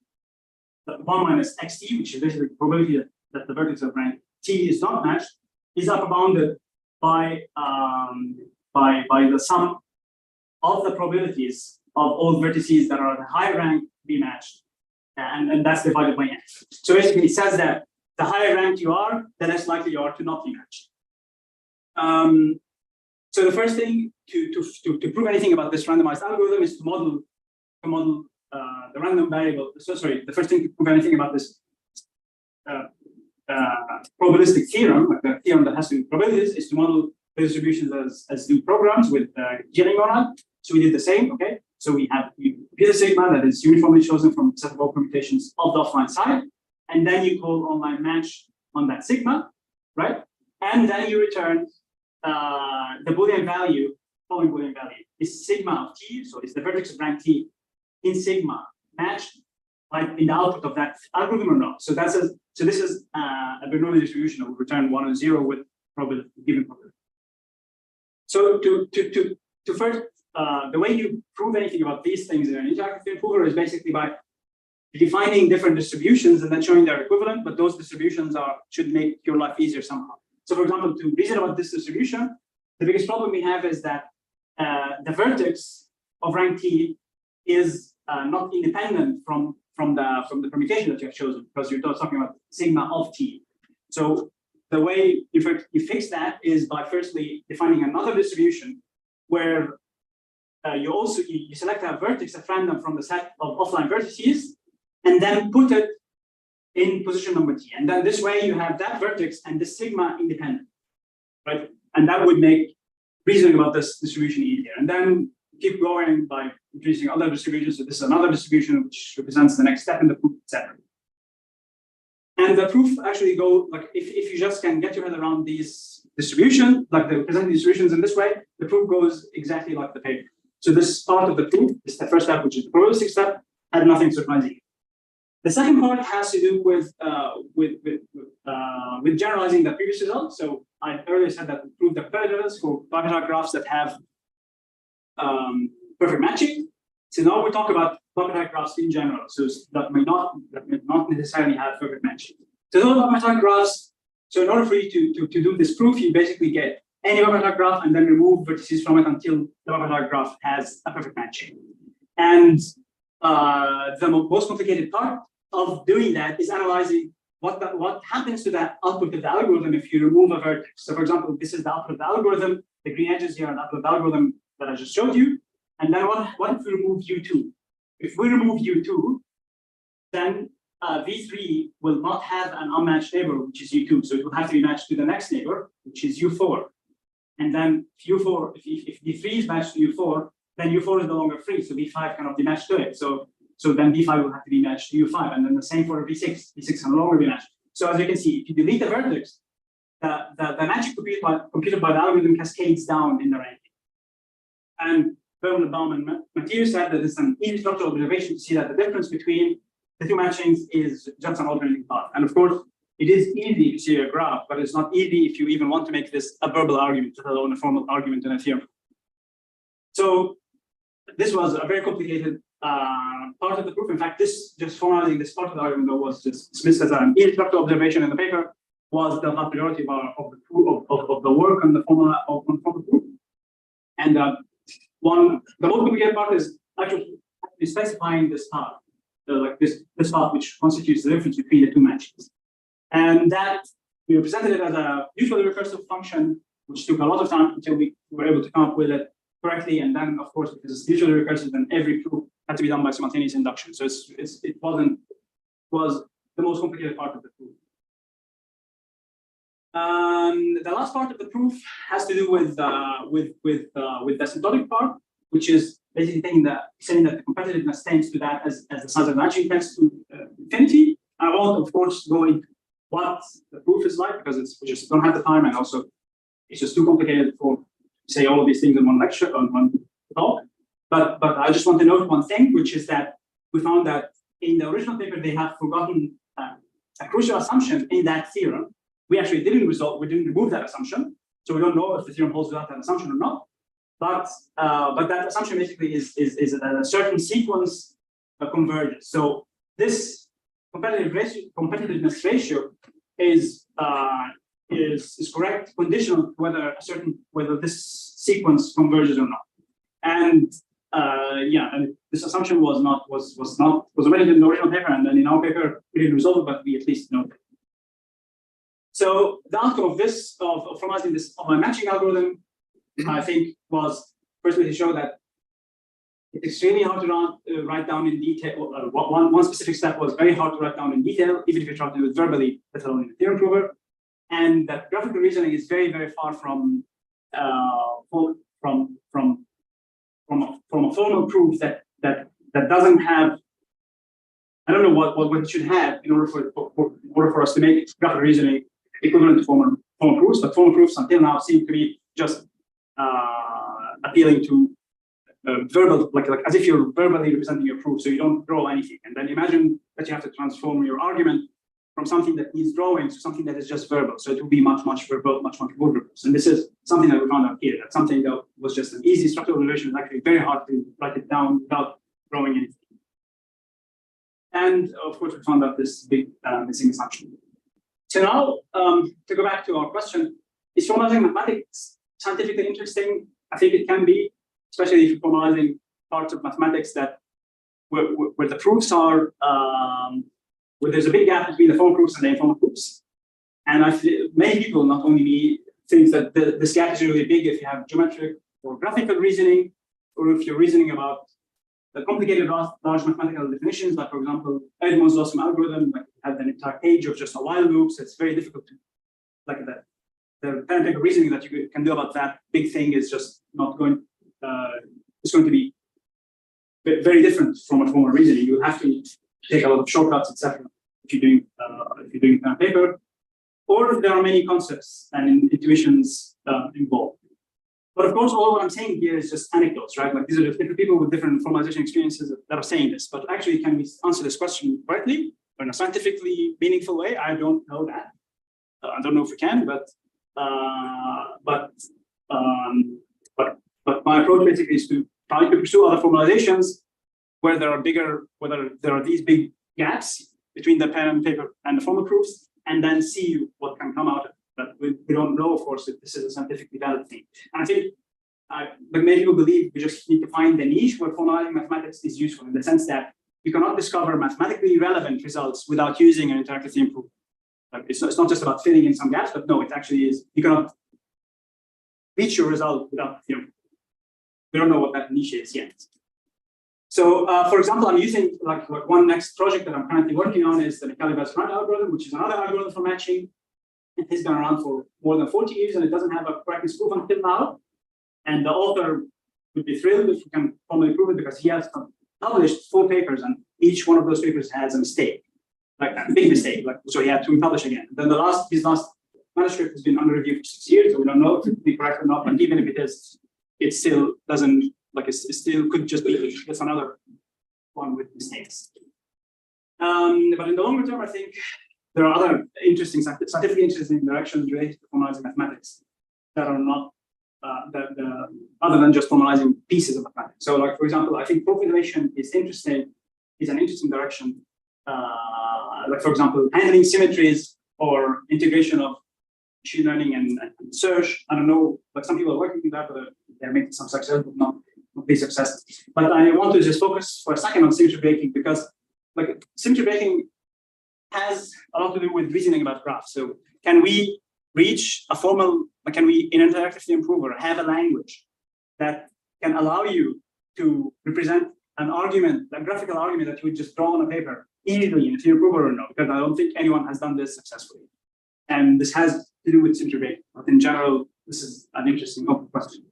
1 minus xt, which is basically the probability that the vertex of rank t is not matched, is upper bounded by the sum of the probabilities of all vertices that are at a higher rank to be matched, and that's divided by n. So basically, it says that the higher ranked you are, the less likely you are to not be matched. So the first thing to prove anything about this randomized algorithm is to model the random variable. So sorry, the first thing to prove anything about this probabilistic theorem, like the theorem that has to do with probabilities, is to model the distributions as do programs with Gilling monad. So we did the same, okay? So we compute a sigma that is uniformly chosen from a set of all permutations of the offline side, and then you call online match on that sigma, right? And then you return the Boolean value, following Boolean value, is sigma of t, so is the vertex of rank t in sigma matched in the output of that algorithm or not? So this is a Bernoulli distribution that will return 1 and 0 with probability, given probability. So to first, the way you prove anything about these things in an interactive theorem prover is basically by defining different distributions and then showing their equivalent, but those distributions should make your life easier somehow. So for example, to reason about this distribution, the biggest problem we have is that the vertex of rank t is not independent from the permutation that you have chosen, because you're talking about sigma of t. So the way you fix that is by firstly defining another distribution where you select a vertex at random from the set of offline vertices and then put it in position number t. And then this way you have that vertex and the sigma independent, right? And that would make reasoning about this distribution easier. And then keep going by introducing other distributions. So this is another distribution which represents the next step in the proof, etc. And the proof actually if you just can get your head around these distributions, like the represented distributions in this way, the proof goes exactly like the paper. So this part of the proof is the first step, which is the probabilistic step, had nothing surprising. The second part has to do with generalizing the previous result. So I earlier said that we proved the competitiveness for Bobby Hart graphs that have perfect matching. So now we talk about Bobby Hart graphs in general. So that may not necessarily have perfect matching. So those Bobby Hart graphs. So in order for you to do this proof, you basically get any Bobby Hart graph and then remove vertices from it until the Bobby Hart graph has a perfect matching. And the most complicated part of doing that is analyzing what happens to that output of the algorithm if you remove a vertex. So for example, this is the output of the algorithm, the green edges here are the output of the algorithm that I just showed you. And then what if we remove U2? If we remove U2, then V3 will not have an unmatched neighbor, which is U2. So it will have to be matched to the next neighbor, which is U4. And then if V3 is matched to U4, then U4 is no longer free. So V5 cannot be matched to it. So then V5 will have to be matched to U5. And then the same for V6. V6 can no longer be matched. So as you can see, if you delete the vertex, the matching computed by the algorithm cascades down in the ranking. And Baum and Mathieu said that it's an easy structural observation to see that the difference between the two matchings is just an alternating path. And of course, it is easy to see a graph, but it's not easy if you even want to make this a verbal argument, let alone a formal argument in a theorem. So this was a very complicated part of the proof. In fact, this just formalizing this part of the argument was just dismissed as an instructor observation in the paper, was the vast majority of the proof of the work on the formula of the proof. And the most complicated part is actually specifying this path, like this path which constitutes the difference between the two matches. And that we represented it as a mutually recursive function, which took a lot of time until we were able to come up with it correctly. And then, of course, because it's mutually recursive, then every proof had to be done by simultaneous induction. So it was the most complicated part of the proof. The last part of the proof has to do with the asymptotic part, which is basically saying that the competitiveness tends to that as the size of the matching tends to infinity. I won't, of course, go into what the proof is like because we just don't have the time, and also it's just too complicated for say all of these things in one lecture on one talk. But I just want to note one thing, which is that we found that in the original paper they have forgotten a crucial assumption in that theorem. We actually didn't remove that assumption, so we don't know if the theorem holds without that assumption or not. But that assumption basically is that a certain sequence converges. So this competitiveness ratio is correct, conditional whether this sequence converges or not. And and this assumption was omitted in the original paper, and then in our paper we didn't resolve it, but we at least know it. So the outcome of this, of formalizing this of my matching algorithm, I think was firstly to show that it's extremely hard to write down in detail. One specific step was very hard to write down in detail, even if you try to do it verbally, let alone in the theorem prover. And that graphical reasoning is very, very far from a formal proof that doesn't have. I don't know what it should have in order for us to make graphical reasoning equivalent to formal proofs. But formal proofs until now seem to be just appealing to verbal, like as if you're verbally representing your proof, so you don't draw anything. And then imagine that you have to transform your argument from something that needs drawing to something that is just verbal. So it will be much more verbose. And this is something that we found out here. That something that was just an easy structural observation is actually very hard to write it down without drawing anything. And of course, we found out this big missing assumption. So now, to go back to our question, is formalizing mathematics scientifically interesting? I think it can be, especially if you're formalizing parts of mathematics that where the proofs are, where there's a big gap between the formal proofs and the informal proofs. And many people, not only me, think that this gap is really big if you have geometric or graphical reasoning, or if you're reasoning about the complicated large mathematical definitions, like for example, Edmond's Lawson algorithm, like have an entire page of just a while loop, so it's very difficult to, like that. The parenthetical reasoning that you can do about that big thing is just not going, it's going to be very different from a formal reasoning. You have to take a lot of shortcuts, etc. If you're doing a paper, or if there are many concepts and intuitions involved. But of course, all what I'm saying here is just anecdotes, right? Like these are different people with different formalization experiences that are saying this. But actually, can we answer this question correctly or in a scientifically meaningful way? I don't know that. I don't know if we can, but my approach basically is to try to pursue other formalizations where there are these big gaps between the pen and paper and the formal proofs, and then see what can come out of it. But we don't know, of course, if this is a scientifically valid thing. And I think, like many people believe, we just need to find the niche where formalizing mathematics is useful, in the sense that you cannot discover mathematically relevant results without using an interactive theorem proof. It's not just about filling in some gaps, but no, it actually is. You cannot reach your result without the theorem. We don't know what that niche is yet. So, for example, I'm using like one next project that I'm currently working on is the Micheli-Basrani algorithm, which is another algorithm for matching. It has been around for more than 40 years, and it doesn't have a correctness proof until now. And the author would be thrilled if we can formally prove it, because he has published 4 papers, and each one of those papers has a mistake, like a big mistake. So he had to republish again. Then his last manuscript has been under review for 6 years, so we don't know if it will be correct or not. But even if it is, it still doesn't, like it still could just be just another one with mistakes. But in the longer term, I think there are other interesting, scientifically interesting directions related to formalizing mathematics that are not other than just formalizing pieces of mathematics. So, like for example, I think proof iteration is an interesting direction. Like for example, handling symmetries or integration of machine learning and search. I don't know, like some people are working on that, but they're making some success, but not big success. But I want to just focus for a second on symmetry breaking, because like symmetry breaking has a lot to do with reasoning about graphs. So can we reach a formal, like can we in interactive improver have a language that can allow you to represent an argument, a graphical argument that you would just draw on a paper easily in a theory improver or no? Because I don't think anyone has done this successfully. And this has to do with symmetry breaking. But in general, this is an interesting open question.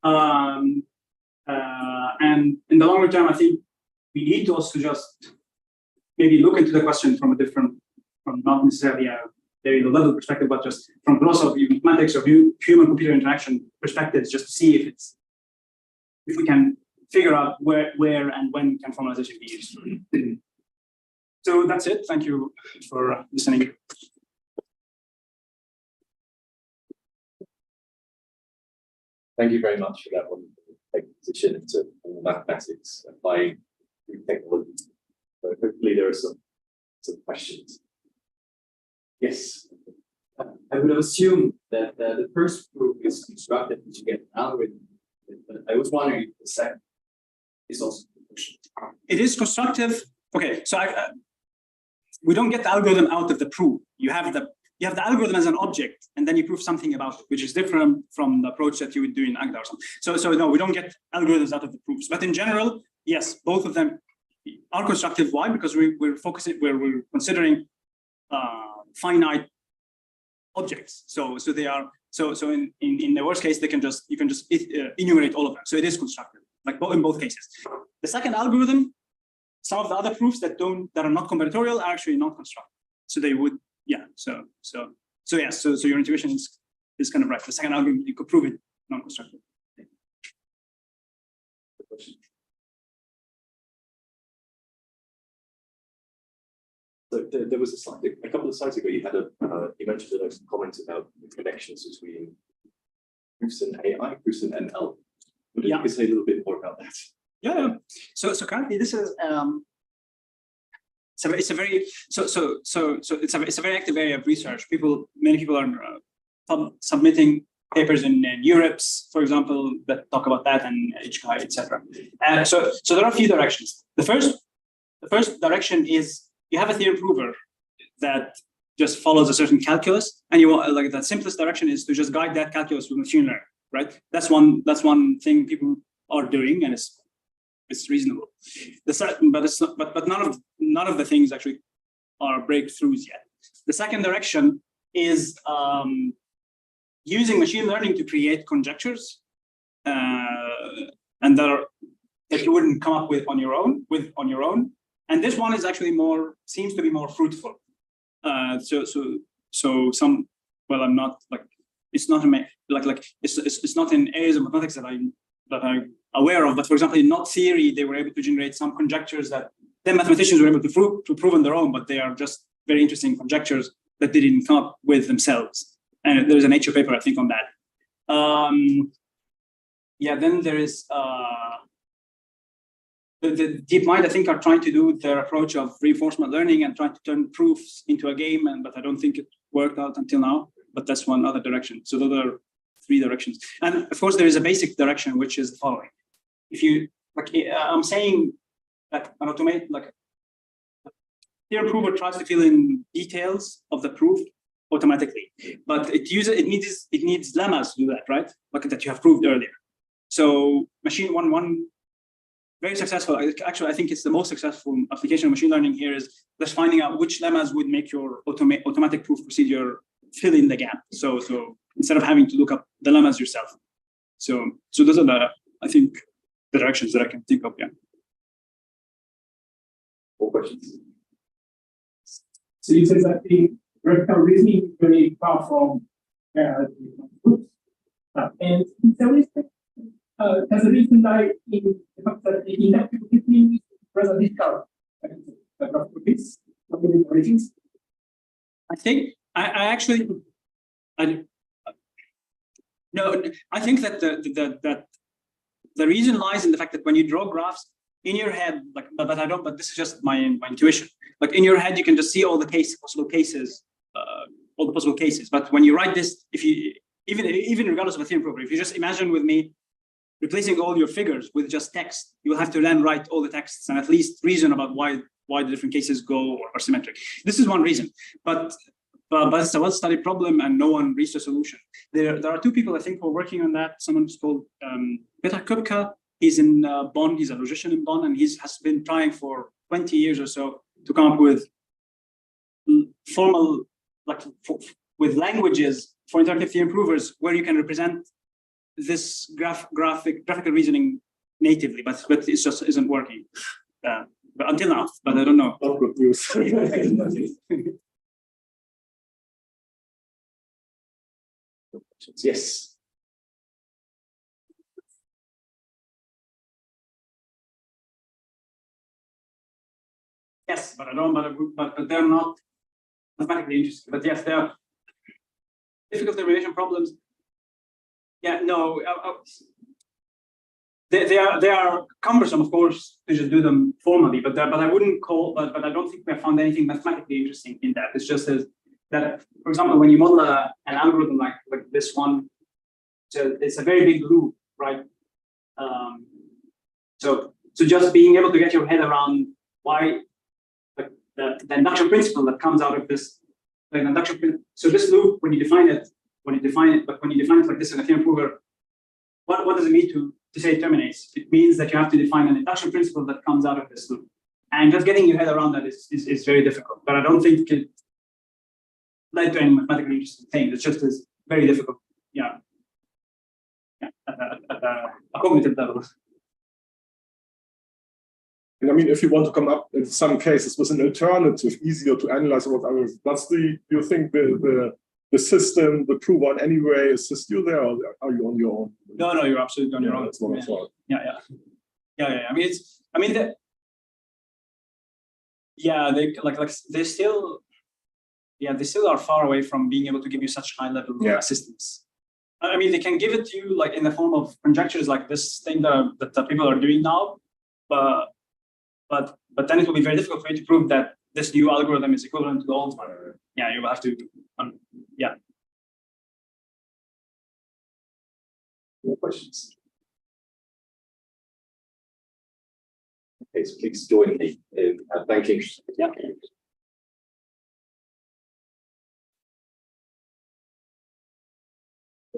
And in the longer term, I think we need to also just maybe look into the question from a different, from not necessarily a very low level perspective, but just from philosophy, mathematics, or human-computer interaction perspectives, just to see if we can figure out where and when can formalization be used. So that's it. Thank you for listening. Thank you very much for that one. Taking position into mathematics, applying technology. So hopefully there are some questions. Yes. I would assume that the first proof is constructed to get an algorithm, but I was wondering if the second is also. It is constructive. Okay, so we don't get the algorithm out of the proof. You have the algorithm as an object, and then you prove something about it, which is different from the approach that you would do in Agda or something. So no, we don't get algorithms out of the proofs. But in general, yes, both of them are constructive. Why? Because we're considering finite objects. So they are in the worst case, you can just enumerate all of them. So it is constructive, like in both cases. The second algorithm, some of the other proofs that are not combinatorial are actually not constructive. So they would, yeah. So your intuition is kind of right. The second algorithm, you could prove it non-constructive. So there was a couple of slides ago. You had you mentioned a comment about the connections between proofs and AI, proofs and ML. Would you say a little bit more about that? Yeah. So currently, this is it's a very active area of research. Many people are submitting papers in Europe's, for example, that talk about that, and HKI, etc. So there are a few directions. The first direction is you have a theory prover that just follows a certain calculus, and you want, like, the simplest direction is to just guide that calculus with machine learning, right? That's one thing people are doing, and it's reasonable. But none of the things actually are breakthroughs yet. The second direction is using machine learning to create conjectures, and that you wouldn't come up with on your own. And this one is actually seems to be more fruitful. So some, well, I'm not like, it's not it's not in areas of mathematics that I'm aware of. But for example, in knot theory, they were able to generate some conjectures that then mathematicians were able to prove on their own, but they are just very interesting conjectures that they didn't come up with themselves. And there's a Nature paper, I think, on that. Then there is the DeepMind, I think, are trying to do their approach of reinforcement learning and trying to turn proofs into a game, but I don't think it worked out until now. But that's one other direction. So those are three directions. And of course, there is a basic direction, which is the following. If you, I'm saying that an theorem prover tries to fill in details of the proof automatically, but it needs lemmas to do that, right? Like that you have proved earlier. So one very successful, actually, I think it's the most successful application of machine learning here is just finding out which lemmas would make your automatic proof procedure fill in the gap. So instead of having to look up the lemmas yourself. So those are I think, the directions that I can think of, yeah. More questions? So you said that the vertical reasoning is very far from groups. And in some respect, does the reason lie in the fact that the inductive reasoning is rather difficult graph properties, origins? I think I actually no. I think that the reason lies in the fact that when you draw graphs in your head, like, but I don't. But this is just my intuition. Like in your head, you can just see all the possible cases. But when you write this, if you even regardless of a theorem proper, if you just imagine with me replacing all your figures with just text, you'll have to then write all the texts and at least reason about why the different cases go or are symmetric. This is one reason, but it's a well-studied problem and no one reached a solution. There are two people I think who are working on that. Someone's called Courtehoute. He's in Bonn. He's a logician in Bonn, and has been trying for 20 years or so to come up with formal, with languages for interactive theorem provers where you can represent this graphical reasoning natively, but it just isn't working. But until now, but I don't know. Not good news. Yes. Yes, but I don't. But they're not mathematically interesting. But yes, they are difficult derivation problems. Yeah, no. They are cumbersome, of course, to just do them formally. But I wouldn't call. But I don't think we have found anything mathematically interesting in that. It's just that, for example, when you model an algorithm like this one, so it's a very big loop, right? So just being able to get your head around why the induction principle that comes out of this, the induction. So this loop, when you define it like this in a theorem prover, what does it mean to say it terminates? It means that you have to define an induction principle that comes out of this loop, and just getting your head around that is very difficult. But I don't think it led to any mathematically interesting thing. It's just is very difficult. Yeah, at a cognitive level. And I mean, if you want to come up in some cases with an alternative, easier to analyze what others, do you think the system, the prover in any way assist you there, or are you on your own? No, you're absolutely on your own. That's what I thought. Yeah. They still are far away from being able to give you such high level assistance. I mean, they can give it to you like in the form of conjectures like this thing that people are doing now, but then it will be very difficult for you to prove that this new algorithm is equivalent to the old one. Yeah, you will have to. More questions? Okay, so please join me in thanking. Yeah.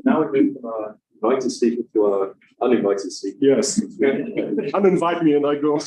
Now we move from our invited speaker to our uninvited speaker. Yes. Uninvite me and I go.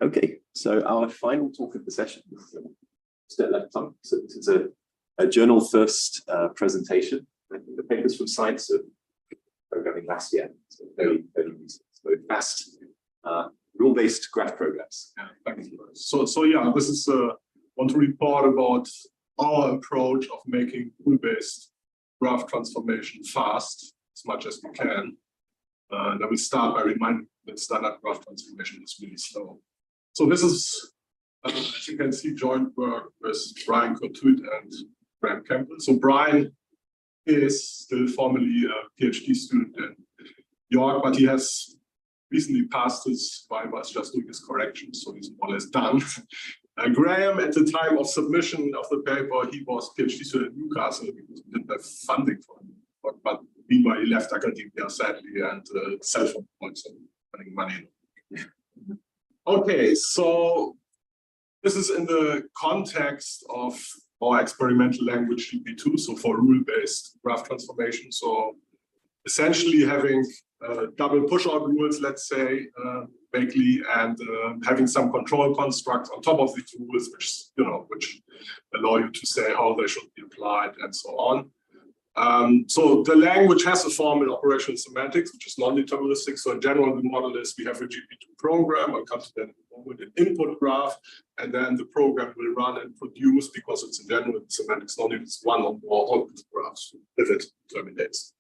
Okay, so our final talk of the session is Detlef Plump. So this is a journal-first presentation. I think the paper's from Science of Programming last year, so very recent. So fast, rule-based graph programs. Yeah, thank you. So yeah, this is want to report about our approach of making rule-based graph transformation fast as much as we can. And I will start by reminding that standard graph transformation is really slow. So this is, as you can see, joint work with Brian Courtehoute and Campbell. So Brian is still formerly a PhD student in York, but he has recently passed his Viva, is just doing his corrections, so he's more or less done. Graham, at the time of submission of the paper, he was PhD student in Newcastle because he didn't have funding for him. But meanwhile, he left academia sadly and self-employed, so earning money. Okay, so this is in the context of our experimental language GP2, so for rule-based graph transformation. So essentially having double push-out rules, let's say, vaguely, and having some control constructs on top of these rules, which allow you to say how they should be applied and so on. So the language has a formal operational semantics, which is non-deterministic. So in general, the model is we have a GP2 program. I'll come to that with an input graph, and then the program will run and produce, because it's in general semantics non-deterministic, one or more output graphs if it terminates.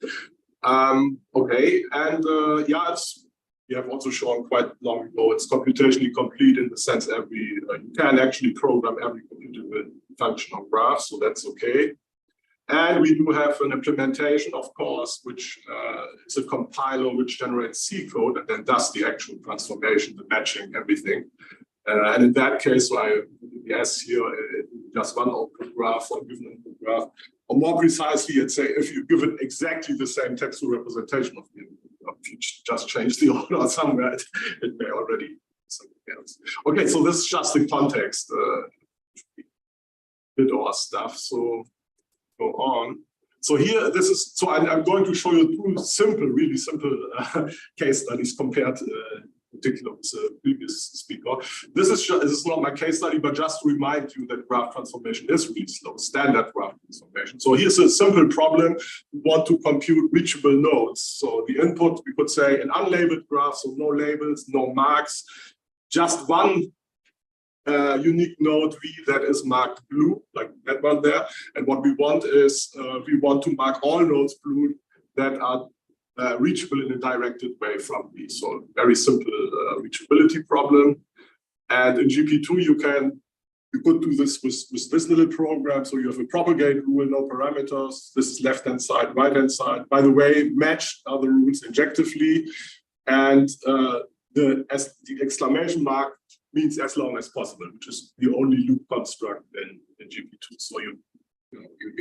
Okay, and we have also shown quite long ago, it's computationally complete in the sense you can actually program every computable function on graphs, so that's okay. And we do have an implementation, of course, which is a compiler which generates C code and then does the actual transformation, the matching, everything. And in that case, so I yes here just one output graph or given input graph. Or more precisely, let's say if you give it exactly the same textual representation of the input graph, if you just change the order somewhere, it may already be something else. Okay, so this is just the context bit or stuff. So go on. So here, so I'm going to show you two really simple case studies compared particularly with the previous speaker. This is not my case study, but just to remind you that graph transformation is really slow, standard graph transformation. So here's a simple problem. We want to compute reachable nodes. So the input, we could say an unlabeled graph, so no labels, no marks, just one unique node V that is marked blue, like that one there. And what we want is we want to mark all nodes blue that are reachable in a directed way from V. So very simple reachability problem. And in GP2 you could do this with this little program. So you have a propagate rule, no parameters. This is left-hand side, right-hand side. By the way, matched are the rules injectively, and the exclamation mark means as long as possible, which is the only loop construct in GP2. So you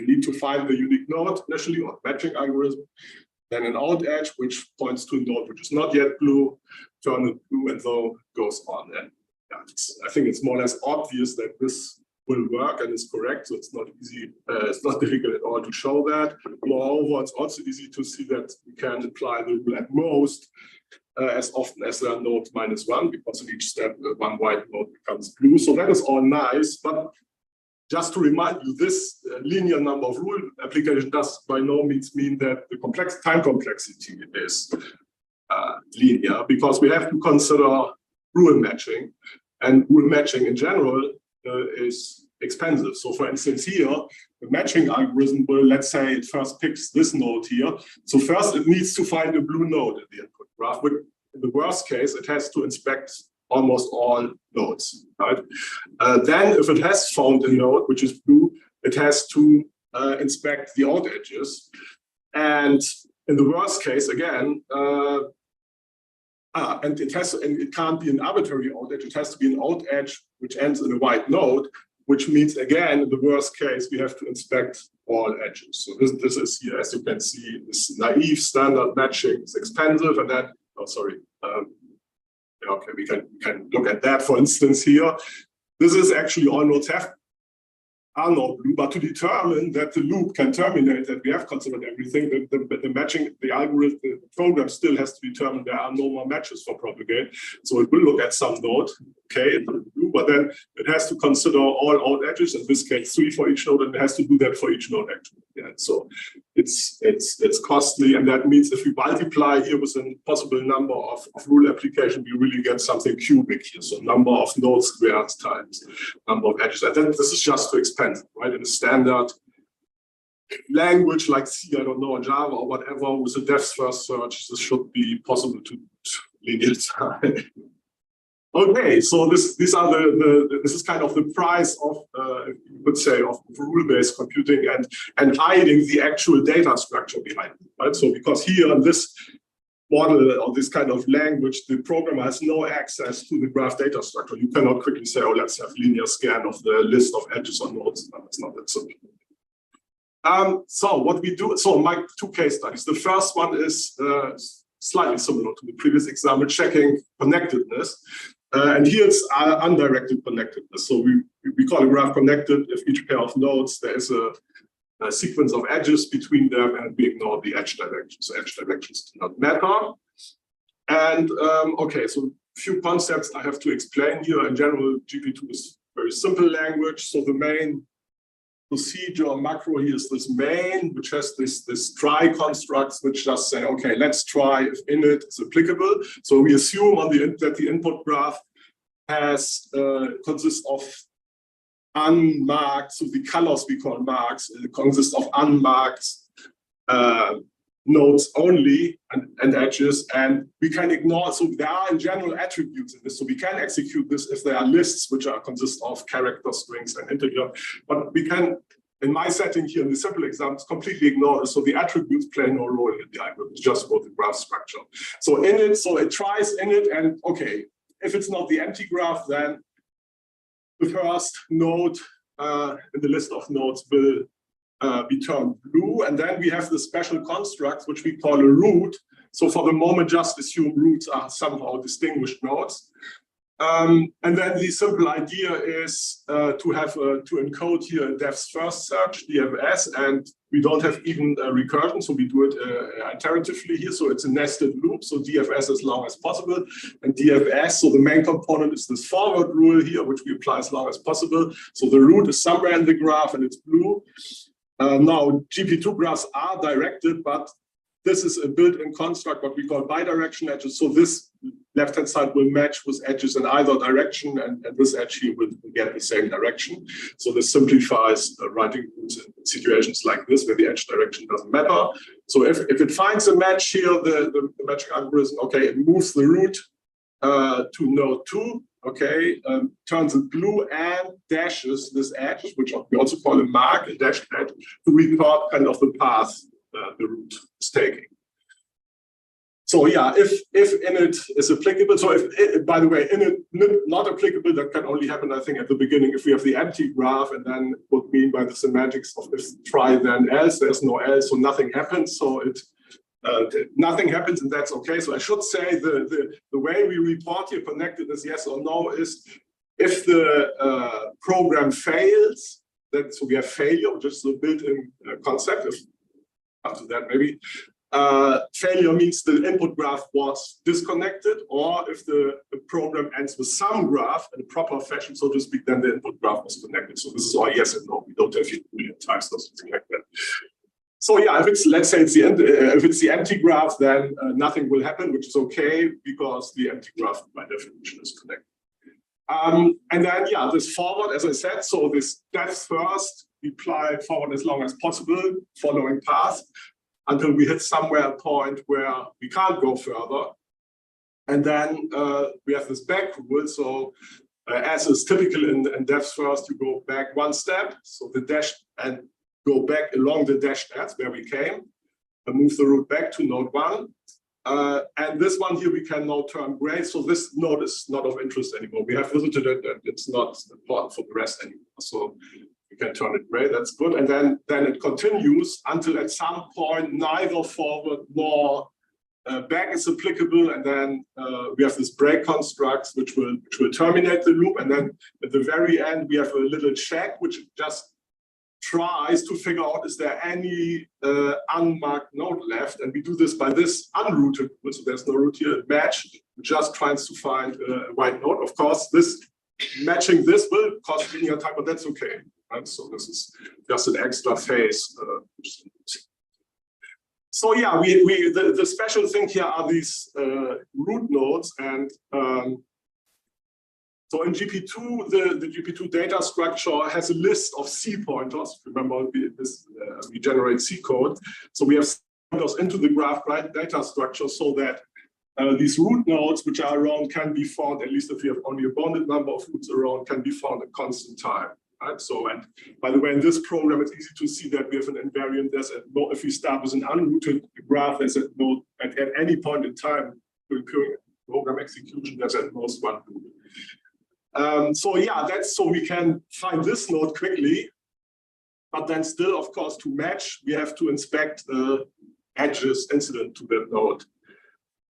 need to find the unique node initially, or matching algorithm, then an out edge which points to a node which is not yet blue, turn it blue, and so goes on. And I think it's more or less obvious that this will work and is correct. So it's not easy, it's not difficult at all to show that. Moreover, it's also easy to see that we can apply the rule at most as often as there are nodes -1, because in each step one white node becomes blue. So that is all nice, but just to remind you, this linear number of rule application does by no means mean that the time complexity is linear, because we have to consider rule matching, and rule matching in general is expensive. So for instance here, the matching algorithm will, let's say it first picks this node here. So first it needs to find a blue node in the input graph, but in the worst case, it has to inspect almost all nodes, right? Then if it has found a node which is blue, it has to inspect the out edges. And in the worst case, again, and it can't be an arbitrary out edge, it has to be an out edge which ends in a white node, which means, again, in the worst case, we have to inspect all edges. So this is here, as you can see, this naive standard matching is expensive, and then, oh, sorry. Okay, we can look at that, for instance, here. This is actually all nodes are not blue, but to determine that the loop can terminate, that we have considered everything, the matching, the algorithm, the program still has to determine there are no more matches for propagate. So it will look at some node, okay, in blue, but then it has to consider all out edges, in this case 3 for each node, and it has to do that for each node actually. Yeah, so it's costly, and that means if we multiply here with a possible number of rule application, we really get something cubic here. So number of nodes squared times number of edges. And then this is just too expensive, right? In a standard language like C, I don't know, Java or whatever, with a depth first search, this should be possible to linear time. Okay, so this is kind of the price of you would say of rule-based computing and hiding the actual data structure behind it, right? So because here in this model or this kind of language, the programmer has no access to the graph data structure. You cannot quickly say, oh, let's have linear scan of the list of edges or nodes. No, it's not that simple. So what we do, so my two case studies. The first one is slightly similar to the previous example, checking connectedness. And here it's undirected connectedness. So we call a graph connected if each pair of nodes, there is a sequence of edges between them, and we ignore the edge directions. So edge directions do not matter. And okay, so few concepts I have to explain here. In general, GP2 is very simple language. So the main procedure or macro here is this main, which has this try constructs, which just say, okay, let's try if init is applicable. So we assume that the input graph has consists of unmarked, so the colors we call marks consist of unmarked nodes only and edges, and we can ignore, so there are in general attributes in this, so we can execute this if there are lists which are consist of character strings and integer, but we can, in my setting here in the simple examples, completely ignore this, so the attributes play no role in the algorithm, it's just for the graph structure. So init, so it tries init, and okay, if it's not the empty graph, then the first node in the list of nodes will be turned blue, and then we have the special construct which we call a root. So for the moment, just assume roots are somehow distinguished nodes. And then the simple idea is to encode here a depth first search, DFS, and we don't have even a recursion, so we do it iteratively here. So it's a nested loop, so DFS as long as possible. And DFS, so the main component is this forward rule here, which we apply as long as possible. So the root is somewhere in the graph and it's blue. Now, GP2 graphs are directed, but this is a built-in construct, what we call bidirectional edges. So this left-hand side will match with edges in either direction, and this edge here will get the same direction. So this simplifies writing roots in situations like this, where the edge direction doesn't matter. So if it finds a match here, the matching algorithm, okay, it moves the root to node 2, okay, turns it blue and dashes this edge, which we also call a mark, a dashed edge, to record kind of the path the root is taking. So yeah, if init is applicable, so if by the way, init not applicable, that can only happen, I think, at the beginning if we have the empty graph, and then what we mean by the semantics of if try then else, there's no else, so nothing happens. So nothing happens, and that's okay. So I should say the way we report here connected as yes or no is if the program fails, then so we have failure, which is a built-in concept. If after that maybe failure means the input graph was disconnected, or if the program ends with some graph in a proper fashion, so to speak, then the input graph was connected. So this is all yes and no. We don't have Boolean types or something like that. So yeah, if it's, let's say it's if it's the empty graph, then nothing will happen, which is okay because the empty graph by definition is connected. And then yeah, this forward, as I said, so this depth first, we apply forward as long as possible, following path, until we hit somewhere a point where we can't go further. And then we have this back rule. So as is typical in depth first, you go back one step, so the dash, and go back along the dashed edge where we came, and move the root back to node 1. And this one here we can now turn gray. So this node is not of interest anymore. We have visited it, and it's not important for the rest anymore. So we can turn it gray. That's good. And then it continues until at some point neither forward nor back is applicable. And then we have this break construct which will terminate the loop. And then at the very end we have a little check which just tries to figure out is there any unmarked node left, and we do this by this unrooted, so there's no root here, match, just tries to find a white node. Of course, this matching this will cost linear time, but that's okay, right? So this is just an extra phase. So yeah, the special thing here are these root nodes, and so in GP2, the GP2 data structure has a list of C pointers. Remember, we generate C code. So we have C pointers into the graph data structure so that these root nodes, which are around, can be found, at least if we have only a bounded number of roots around, can be found at constant time. Right? So, and by the way, in this program, it's easy to see that we have an invariant. There's if we start with an unrooted graph, there's at any point in time during program execution, there's at most one root. So yeah, that's so we can find this node quickly, but then still, of course, to match, we have to inspect the edges incident to that node.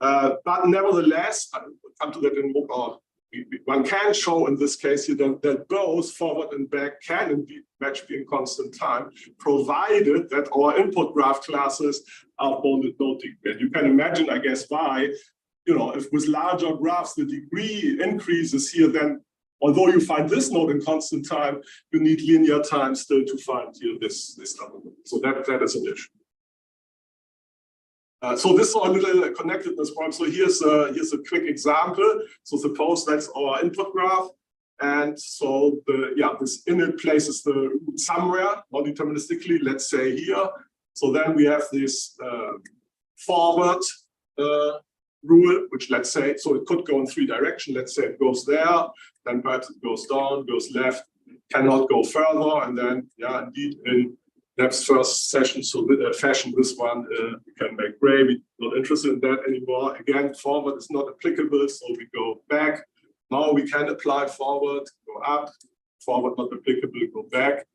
But nevertheless, I'll come to that in more. One can show in this case here that both forward and back can indeed match in constant time, provided that our input graph classes are bounded node dependent. You can imagine, I guess, why. if with larger graphs the degree increases here, then although you find this node in constant time, you need linear time still to find here this number. So that is an issue. So this is a little connectedness problem. So here's a quick example. So suppose that's our input graph. And so this init places the root somewhere, non-deterministically, let's say here. So then we have this forward rule, which let's say, so it could go in 3 directions. Let's say it goes there, then perhaps it goes down, goes left, cannot go further. And then, indeed, in Detlef's first session, so fashion, this one we can make gray. We're not interested in that anymore. Again, forward is not applicable, so we go back. Now we can apply forward, go up, forward not applicable, go back.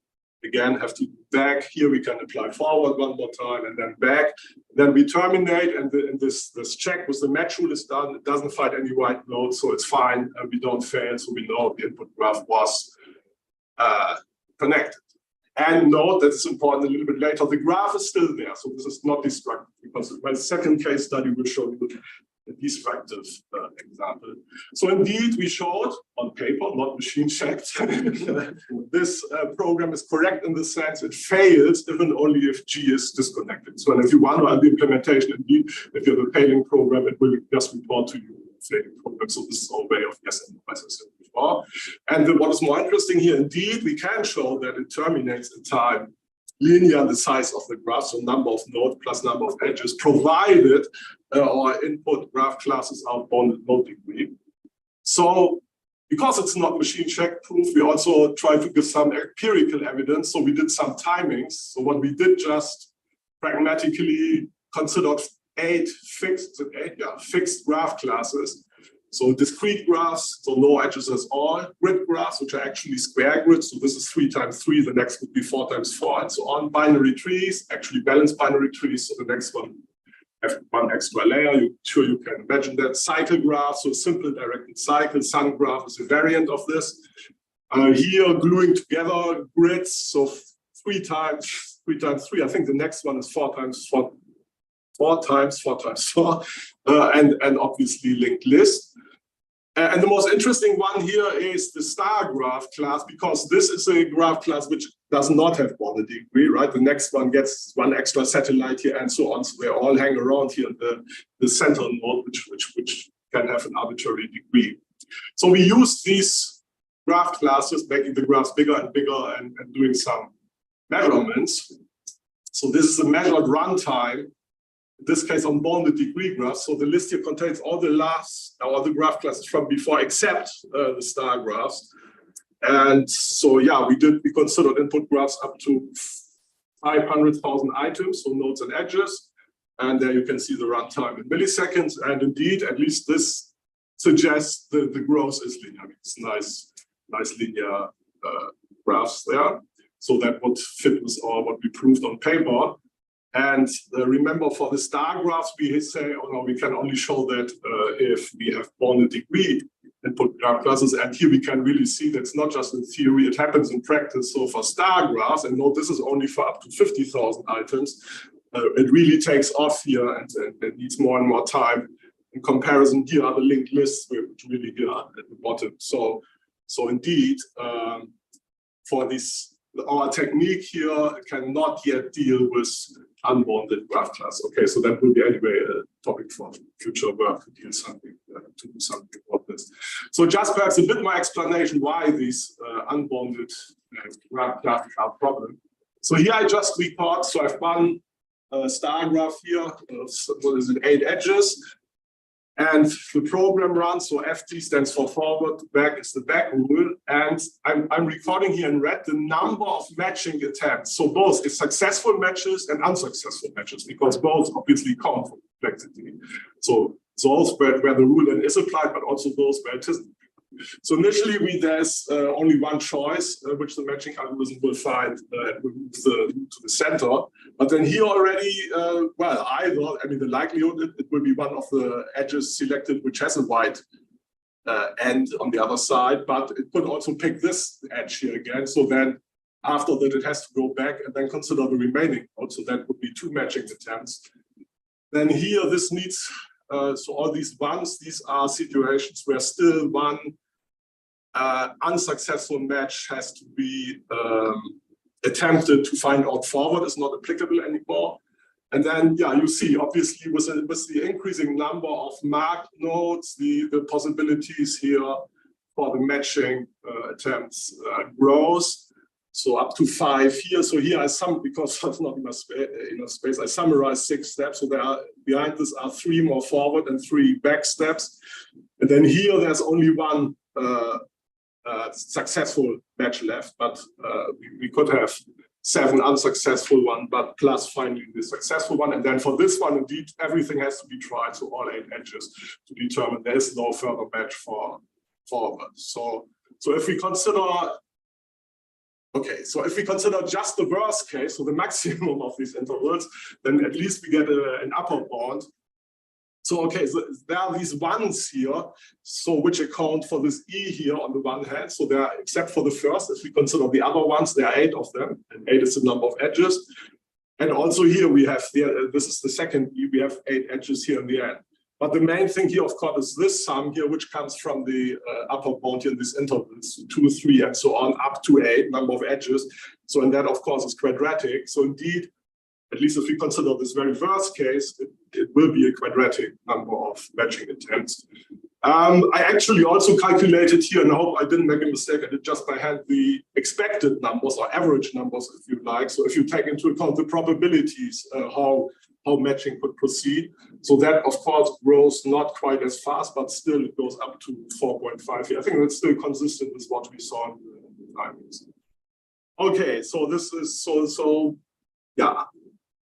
Again, have to go back. Here we can apply forward one more time and then back. Then we terminate, and this check with the match rule is done. It doesn't find any white nodes, so it's fine. And we don't fail, so we know the input graph was connected. And note that it's important a little bit later, the graph is still there, so this is not destructive, because my second case study will show you a destructive example. So indeed, we showed on paper, not machine checked, this program is correct in the sense it fails if and only if G is disconnected. So if you wonder on the implementation, indeed, if you have a failing program, it will just report to you failing program. So this is our way of yes and no, as I said before. And what is more interesting here, indeed, we can show that it terminates in time linear in the size of the graph, so number of nodes plus number of edges, provided our input graph classes are bounded node degree. So because it's not machine check proof, we also try to give some empirical evidence. So we did some timings. So what we did just pragmatically considered 8 fixed graph classes. So discrete graphs, so no edges at all. Grid graphs, which are actually square grids. So this is 3 times 3. The next would be 4 times 4, and so on. Binary trees, actually balanced binary trees. So the next one have one extra layer. Sure you can imagine that. Cycle graph, so a simple directed cycle. Sun graph is a variant of this. Here, gluing together grids. So 3 times 3 times 3. I think the next one is 4 times 4. 4 times 4 times 4, and obviously linked list. And the most interesting one here is the star graph class, because this is a graph class which does not have bounded degree, right? The next one gets one extra satellite here and so on. So they all hang around here in the central node, which can have an arbitrary degree. So we use these graph classes, making the graphs bigger and bigger and doing some measurements. So this is the measured runtime. In this case, on bounded degree graphs. So the list here contains all the graph classes from before, except the star graphs. And so, yeah, we considered input graphs up to 500,000 items, so nodes and edges. And there you can see the runtime in milliseconds. And indeed, at least this suggests the growth is linear. I mean, it's nice linear graphs there. So that would fit with what we proved on paper. And remember, for the star graphs, we say, oh no, we can only show that if we have bounded degree input graph classes. And here we can really see that's not just in theory, it happens in practice. So for star graphs, and note this is only for up to 50,000 items, it really takes off here, and it needs more and more time. In comparison, here are the linked lists, which really here at the bottom. So indeed, for this, our technique here cannot yet deal with unbounded graph class. Okay, so that will be anyway a topic for future work to do something about this. So just perhaps a bit more explanation why these unbounded graph classes are a problem. So here I just record. So I have one star graph here. What is it? 8 edges. And the program runs, so FT stands for forward, back is the back rule. And I'm recording here in red the number of matching attempts. So both is successful matches and unsuccessful matches, because both obviously count for complexity. So those where the rule then is applied, but also those where it isn't. So initially, there's only one choice, which the matching algorithm will find to the center. But then here already, the likelihood it will be one of the edges selected which has a white end on the other side, but it could also pick this edge here again. So then after that, it has to go back and then consider the remaining node. So that would be 2 matching attempts. Then here, this needs So all these ones, these are situations where still one unsuccessful match has to be attempted to find out forward, is not applicable anymore. And then, yeah, you see, obviously, with the increasing number of marked nodes, the possibilities here for the matching attempts grows. So up to 5 here. So here I because there's not enough space, I summarize 6 steps. So there are, behind this are 3 more forward and 3 back steps. And then here there's only one successful match left, but we could have 7 unsuccessful one, but plus finally the successful one. And then for this one, indeed, everything has to be tried. So all 8 edges to determine there is no further match for forward. So if we consider, okay, so if we consider just the worst case, so the maximum of these intervals, then at least we get an upper bound. So, okay, so there are these ones here, so which account for this E here on the one hand. So there are, except for the first, if we consider the other ones, there are 8 of them, and 8 is the number of edges. And also here we have, this is the second E, we have 8 edges here in the end. But the main thing here, of course, is this sum here, which comes from the upper bound here in these intervals, 2, 3, and so on, up to 8 number of edges. So, and that, of course, is quadratic. So indeed, at least if we consider this very worst case, it will be a quadratic number of matching attempts. I actually also calculated here, and I hope I didn't make a mistake, I did just by hand the expected numbers or average numbers, if you like. So if you take into account the probabilities, how matching could proceed. So that, of course, grows not quite as fast, but still it goes up to 4.5 here. I think that's still consistent with what we saw in the findings. Okay, so this is, so yeah.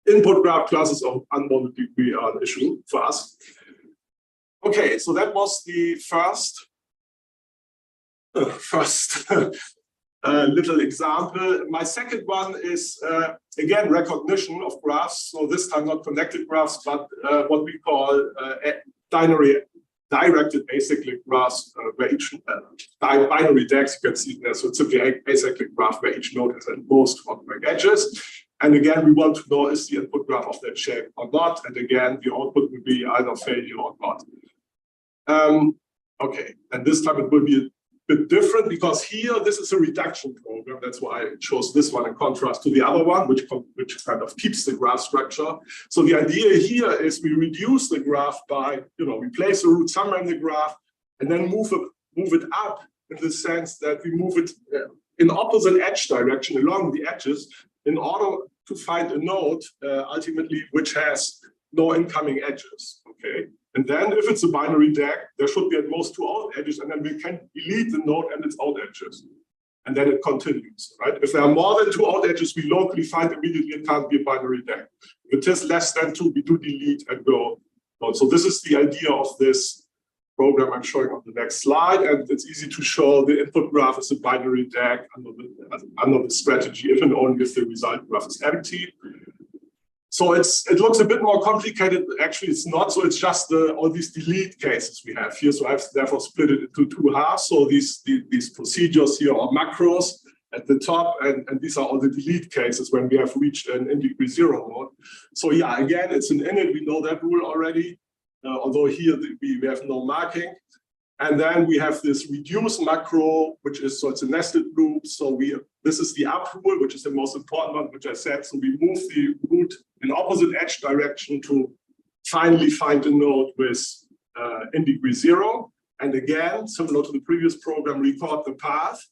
Input graph classes of unbounded degree are an issue for us. Okay, so that was the first little example. My second one is, again, recognition of graphs. So this time not connected graphs, but what we call binary directed acyclic graphs, where each binary DAGs, you can see there. So it's simply an acyclic graph where each node has at most 1 edges. And again, we want to know is the input graph of that shape or not. And again, the output will be either failure or not. Okay, and this time it will be a bit different because here this is a reduction program. That's why I chose this one in contrast to the other one, which kind of keeps the graph structure. So the idea here is we reduce the graph by, we place a root somewhere in the graph and then move it up in the sense that we move it in opposite edge direction along the edges, in order to find a node, ultimately, which has no incoming edges, okay? And then if it's a binary DAG, there should be at most 2 out edges, and then we can delete the node and its out edges. And then it continues, right? If there are more than 2 out edges, we locally find immediately it can't be a binary DAG. If it is less than 2, we do delete and go on. So this is the idea of this program I'm showing on the next slide, and it's easy to show the input graph is a binary DAG under the strategy if and only if the result graph is empty. So it looks a bit more complicated. Actually, it's not. So it's just all these delete cases we have here. So I've therefore split it into 2 halves. So these procedures here are macros at the top, and these are all the delete cases when we have reached an in degree 0 node. So yeah, again, it's an init. We know that rule already. Although here we have no marking. And then we have this reduce macro, which is, so it's a nested loop. So this is the up rule, which is the most important one, which I said. So we move the root in opposite edge direction to finally find a node with in degree 0. And again, similar to the previous program, record the path.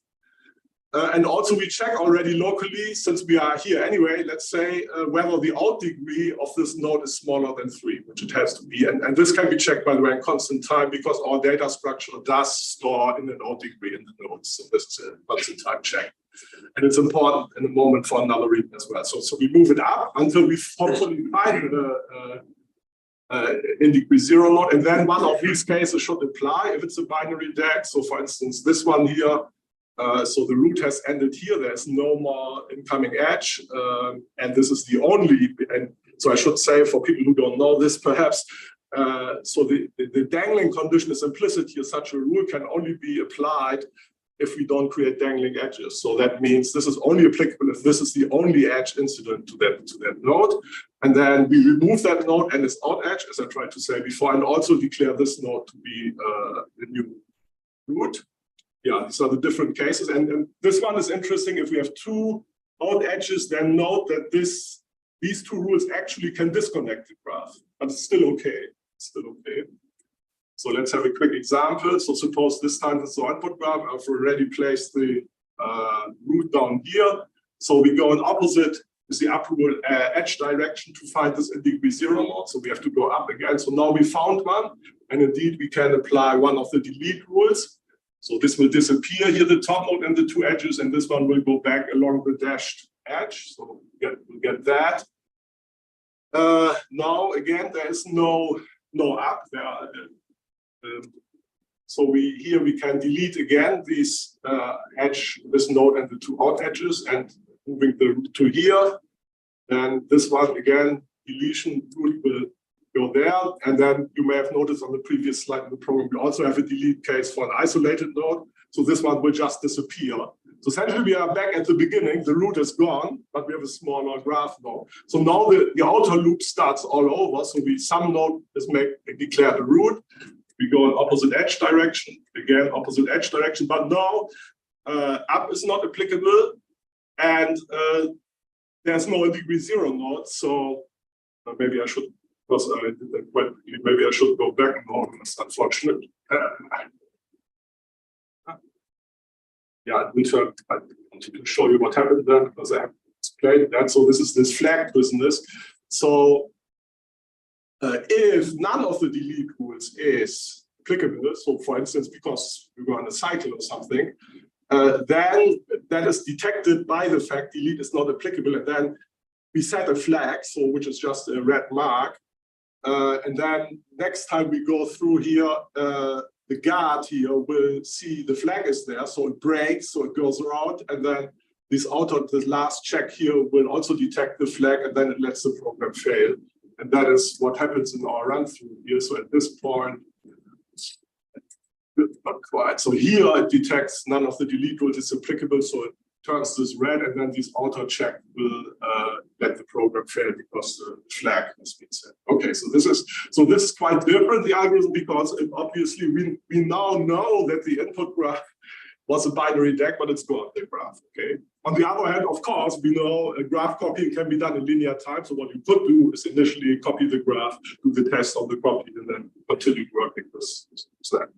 And also we check already locally, since we are here anyway, let's say whether the out degree of this node is smaller than 3, which it has to be. And this can be checked, by the way, in constant time, because our data structure does store in and out degree in the nodes. So this is a constant time check. And it's important in a moment for another reason as well. So we move it up until we hopefully find in degree 0 node. And then one of these cases should apply if it's a binary DAG. So for instance, this one here, so the root has ended here. There's no more incoming edge. And this is the only, and so I should say for people who don't know this, perhaps, so the dangling condition is implicit here. Such a rule can only be applied if we don't create dangling edges. So that means this is only applicable if this is the only edge incident to that node. And then we remove that node and its out edge, as I tried to say before, and also declare this node to be the new root. Yeah, these are the different cases. And this one is interesting. If we have two out edges, then note that these two rules actually can disconnect the graph, but it's still okay. It's still okay. So let's have a quick example. So suppose this time this is the input graph. I've already placed the root down here. So we go in opposite is the up rule edge direction to find this in degree 0 node. So we have to go up again. So now we found one, and indeed we can apply one of the delete rules. So this will disappear here, the top node and the two edges, and this one will go back along the dashed edge. So we'll get that. Now again, there is no up there. So here we can delete again these edge, this node and the two out edges, and moving the root to here. And this one again, deletion root will go there. And then you may have noticed on the previous slide in the program, we also have a delete case for an isolated node. So this one will just disappear. So essentially we are back at the beginning, the root is gone, but we have a smaller graph now. So now the outer loop starts all over. So some node is declared a root. We go in opposite edge direction, again, opposite edge direction, but now up is not applicable, and there's no degree 0 node. So maybe I should, because I did that quite quickly, maybe I should go back now. That's unfortunate. Yeah, I wanted to show you what happened then, because I have explained that. So this is this flag business. So if none of the delete rules is applicable, so for instance, because we were on a cycle or something, then that is detected by the fact delete is not applicable, and then we set a flag, so which is just a red mark, and then next time we go through here, the guard here will see the flag is there, so it breaks, so it goes around, and then this the last check here will also detect the flag, and then it lets the program fail. And that is what happens in our run through here. So at this point, not quite. So here it detects none of the delete rules is applicable. So it turns this red, and then this auto check will let the program fail because the flag has been set. Okay, so this is quite different, the algorithm, because obviously we now know that the input graph was a binary DAG, but it's gone, the graph, okay? On the other hand, of course, we know a graph copying can be done in linear time. So what you could do is initially copy the graph, do the test on the copy, and then continue working with that.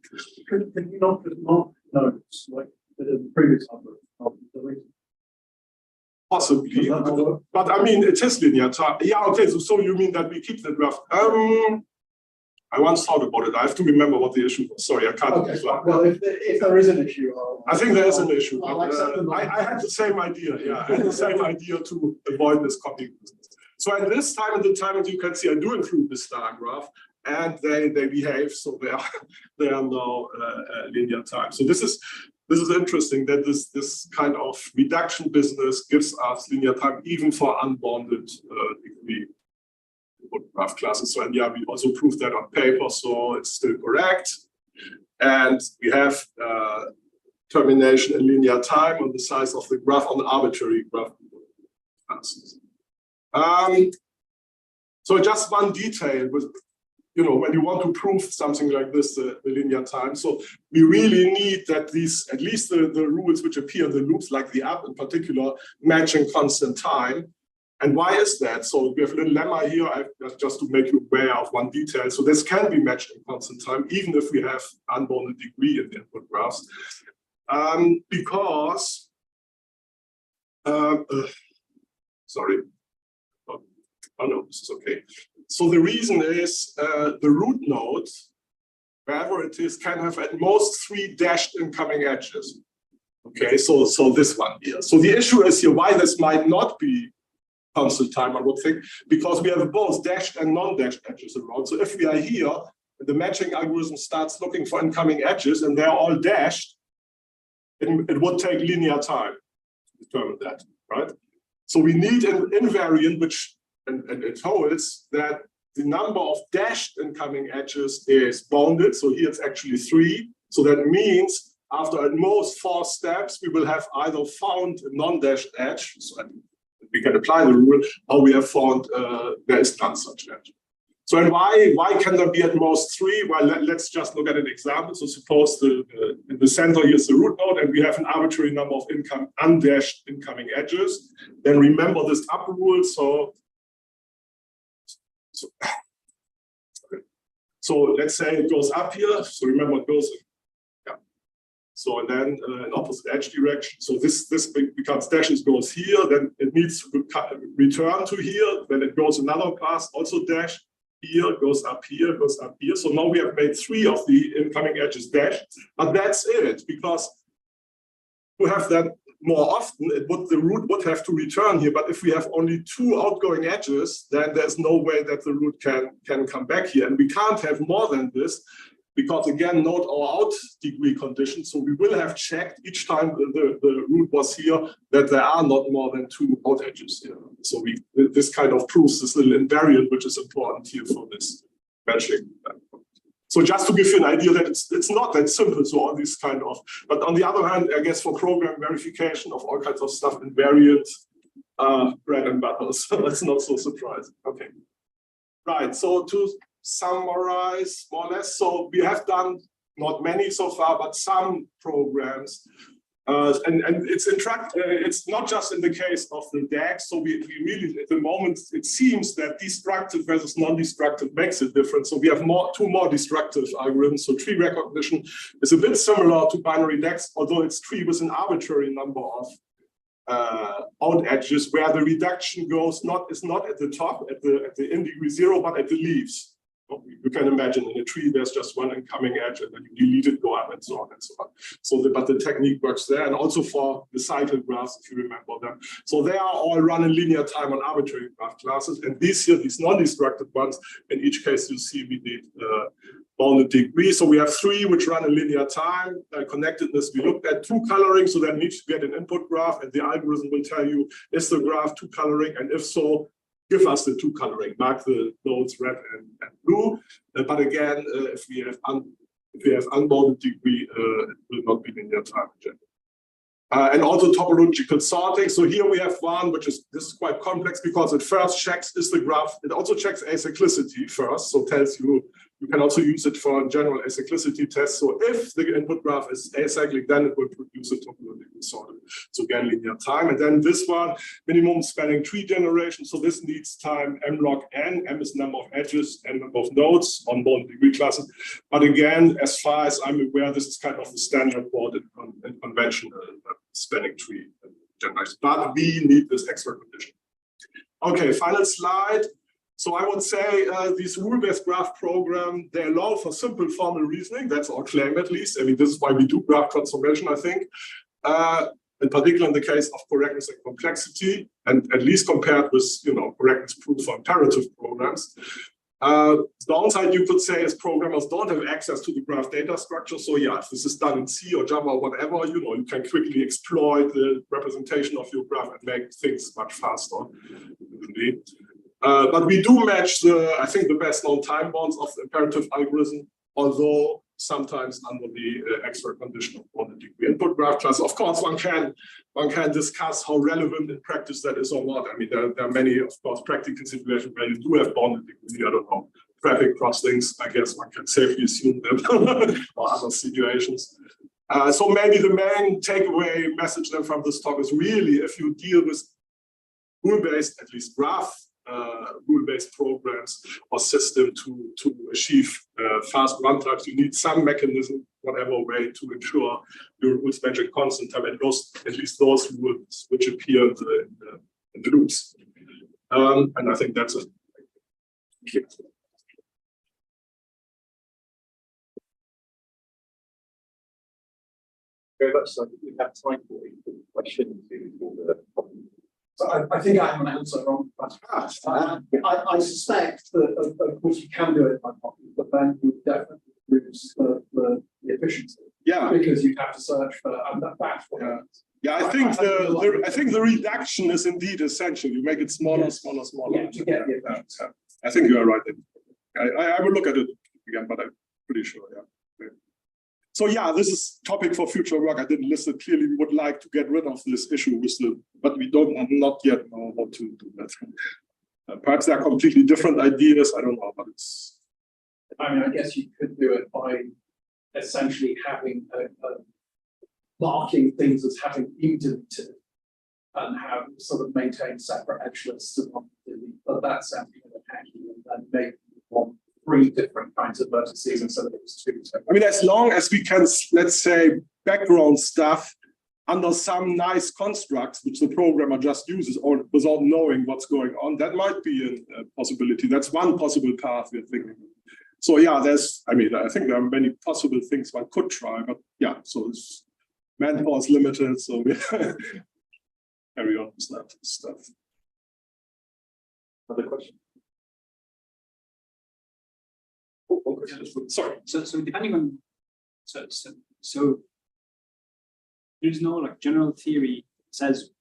Can you not put mark nodes like the previous algorithm? Possibly, but I mean, it is linear time. Yeah, okay, so you mean that we keep the graph? I once thought about it. I have to remember what the issue was. Sorry, I can't. Okay, well, if there is an issue, I think there is an issue. But, I had the same idea. Yeah, I had the same idea to avoid this copying business. So at this time and the time, as you can see, I do include the star graph, and they behave, so they are now linear time. So this is interesting that this kind of reduction business gives us linear time even for unbounded degree graph classes. So, and yeah, we also proved that on paper, so it's still correct. And we have termination in linear time on the size of the graph on arbitrary graph classes. So just one detail with, when you want to prove something like this, the linear time. So we really need that these, at least the rules which appear in the loops, like the up in particular, match in constant time. And why is that? So we have a little lemma here, just to make you aware of one detail. So this can be matched in constant time, even if we have unbounded degree in the input graphs. Because, sorry. Oh no, this is okay. So the reason is the root node, wherever it is, can have at most 3 dashed incoming edges. Okay, so this one here. So the issue is here why this might not be constant time, I would think, because we have both dashed and non-dashed edges around. So if we are here, the matching algorithm starts looking for incoming edges and they're all dashed, it would take linear time to determine that, right? So we need an invariant which, and it holds that the number of dashed incoming edges is bounded. So here it's actually 3. So that means after at most 4 steps, we will have either found a non-dashed edge, so we can apply the rule, or we have found there is none such edge. So, and why can there be at most 3? Well, let's just look at an example. So suppose in the center here is the root node, and we have an arbitrary number of undashed incoming edges. Then remember this up rule. So let's say it goes up here. So remember it goes, yeah. So and then an opposite edge direction. So this becomes dashes goes here. Then it needs to return to here. Then it goes another pass, also dash. Here, goes up here, goes up here. So now we have made 3 of the incoming edges dashed, but that's it, because to have that more often, the root would have to return here. But if we have only 2 outgoing edges, then there's no way that the root can come back here. And we can't have more than this, because again, note our out degree condition. So we will have checked each time the root was here that there are not more than 2 out edges here. So this kind of proves this little invariant, which is important here for this matching. So just to give you an idea that it's not that simple. So all these kind of, but on the other hand, I guess for program verification of all kinds of stuff, invariant bread and butter. So that's not so surprising. Okay, right. So to summarize more or less, so we have done not many so far, but some programs, and it's not just in the case of the DAX. So we really, at the moment, it seems that destructive versus non-destructive makes a difference. So we have 2 more destructive algorithms. So tree recognition is a bit similar to binary DAX, although it's tree with an arbitrary number of out edges, where the reduction goes is not at the top at the in degree 0, but at the leaves. You can imagine in a tree there's just 1 incoming edge, and then you delete it, go up, and so on and so on. So but the technique works there, and also for the cycle graphs, if you remember them. So they are all run in linear time on arbitrary graph classes, and these non-destructive ones, in each case you see we need bounded degree. So we have 3 which run in linear time. Connectedness, we looked at 2 coloring, so that needs to get an input graph, and the algorithm will tell you, is the graph 2 coloring, and if so, give us the 2 coloring, mark the nodes red and blue. But again, if we have unbounded degree, it will not be linear time in general. And also topological sorting. So here we have one, this is quite complex, because it first checks is the graph. It also checks acyclicity first, so tells you can also use it for general acyclicity tests. So if the input graph is acyclic, then it will produce a topologically sorted. So again, linear time. And then this one, minimum spanning tree generation. So this needs time m log n. M is number of edges, n number of nodes on bounded degree classes. But again, as far as I'm aware, this is kind of the standard board in conventional spanning tree generation. But we need this extra condition. Okay, final slide. So I would say these rule-based graph program, they allow for simple formal reasoning. That's our claim, at least. I mean, this is why we do graph transformation, I think. In particular, in the case of correctness and complexity, and at least compared with, correctness proof for imperative programs. Downside, you could say, is programmers don't have access to the graph data structure. So yeah, if this is done in C or Java or whatever, you can quickly exploit the representation of your graph and make things much faster. Usually. But we do match I think, the best known time bonds of the imperative algorithm, although sometimes under the extra condition of bounded degree input graph class. Of course, one can discuss how relevant in practice that is or not. I mean, there are many, of course, practical situations where you do have bounded degree. I don't know, traffic crossings. I guess one can safely assume them, or other situations. So maybe the main takeaway message then from this talk is really, if you deal with rule-based, at least graph rule-based programs or system to achieve fast runtimes, you need some mechanism, whatever way, to ensure your rules matching constant time, and at least those rules which appear in the loops. And I think that's it. Thank you. Very much so. I think we have time for questions before the problem. So I think I have an answer wrong. I suspect that, of course, you can do it by copy, but then you definitely lose the efficiency. Yeah, because you have to search for that's what. Yeah, I think the reduction is indeed essential. You make it smaller, yes. smaller. Yeah, to get the effect. I think you are right. I will look at it again, but I'm pretty sure. Yeah. So yeah, this is topic for future work. I didn't list it clearly. We would like to get rid of this issue with but we not yet know how to do that. Perhaps there are completely different ideas. I don't know, but it's. I mean, I guess you could do it by essentially having marking things as having been deleted and have sort of maintain separate edge lists and not delete. But that sounds kind of hacky, and make 3 different kinds of vertices instead of those 2. So, I mean, as long as we can, let's say, background stuff under some nice constructs, which the programmer just uses or without knowing what's going on, that might be a possibility. That's one possible path we're thinking. So yeah, I think there are many possible things one could try, but yeah, so it's manpower is limited, so we carry on with that stuff. Another question? One question. Sorry. So depending on so there's no like general theory that says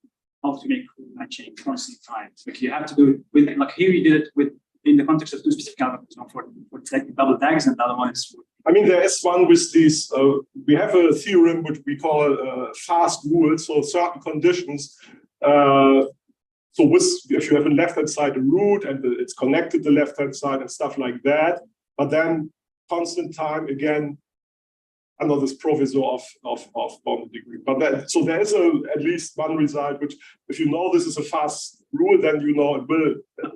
how to make matching constant time. Like you have to do it with, like here you did it with in the context of 2 specific algorithms, one for selecting double tags and the other one is for. I mean, there is one with these, we have a theorem which we call fast rules, so certain conditions. So if you have a left-hand side a root and it's connected to the left-hand side and stuff like that, but then constant time again under this proviso of bounded degree. But so there is at least one result which, if you know this is a fast rule, then you know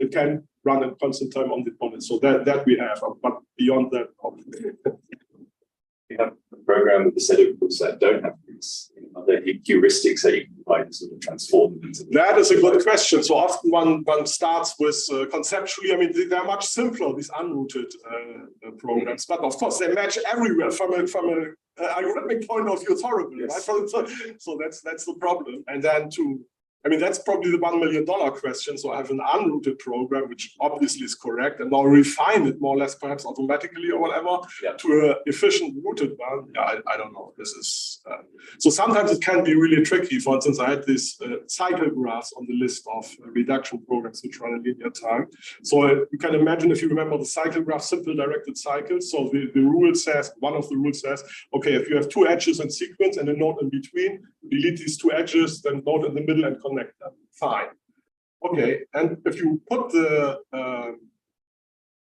it can run in constant time on the opponent. So that we have, but beyond that, We have a program with a set of rules that don't have these other heuristics that you can apply to sort of transform them into. That is a good question. So often one starts with conceptually, I mean, they're much simpler, these unrooted programs, but of course they match everywhere from a algorithmic point of view, it's horrible, yes. Right? So that's the problem. And then that's probably the $1 million question. So I have an unrooted program, which obviously is correct, and now refine it more or less, perhaps automatically or whatever, to an efficient rooted one. Yeah, I don't know. This is so sometimes it can be really tricky. For instance, I had these cycle graphs on the list of reduction programs which run in linear time. So you can imagine, if you remember the cycle graph, simple directed cycles. So the rule says, one of the rules says, okay, if you have 2 edges in sequence and a node in between, delete these 2 edges, then node in the middle and connect them. Fine. Okay, and if you put the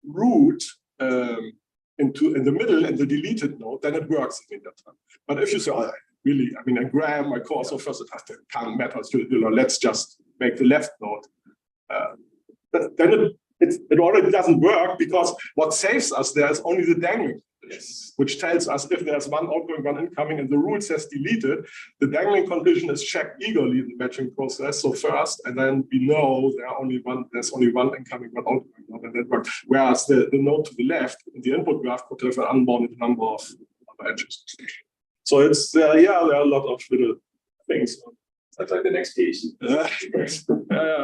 root in the middle in the deleted node, then it works in that time. But if you say, oh, really, I mean, I grab my course of first, it can't matter. Let's just make the left node. Then it already doesn't work, because what saves us there is only the dangling. Yes. Which tells us if there's one outgoing, one incoming, and the rule says deleted, the dangling condition is checked eagerly in the matching process. So first, and then we know there's only one incoming, one outgoing, and that works. Whereas the node to the left in the input graph could have an unbounded number of edges. So it's there are a lot of little things. That's like the next PhD.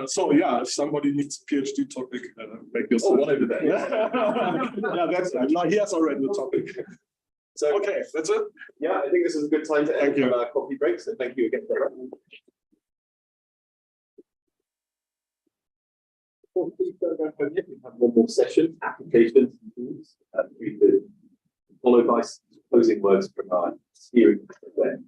So yeah, if somebody needs a PhD topic, make yourself. Oh, one over there. Yeah, that's now he has already the topic. So okay, that's it. Yeah, I think this is a good time to end our coffee break. So thank you again for that. We have one more session, applications and tools, followed by closing words from our steering event.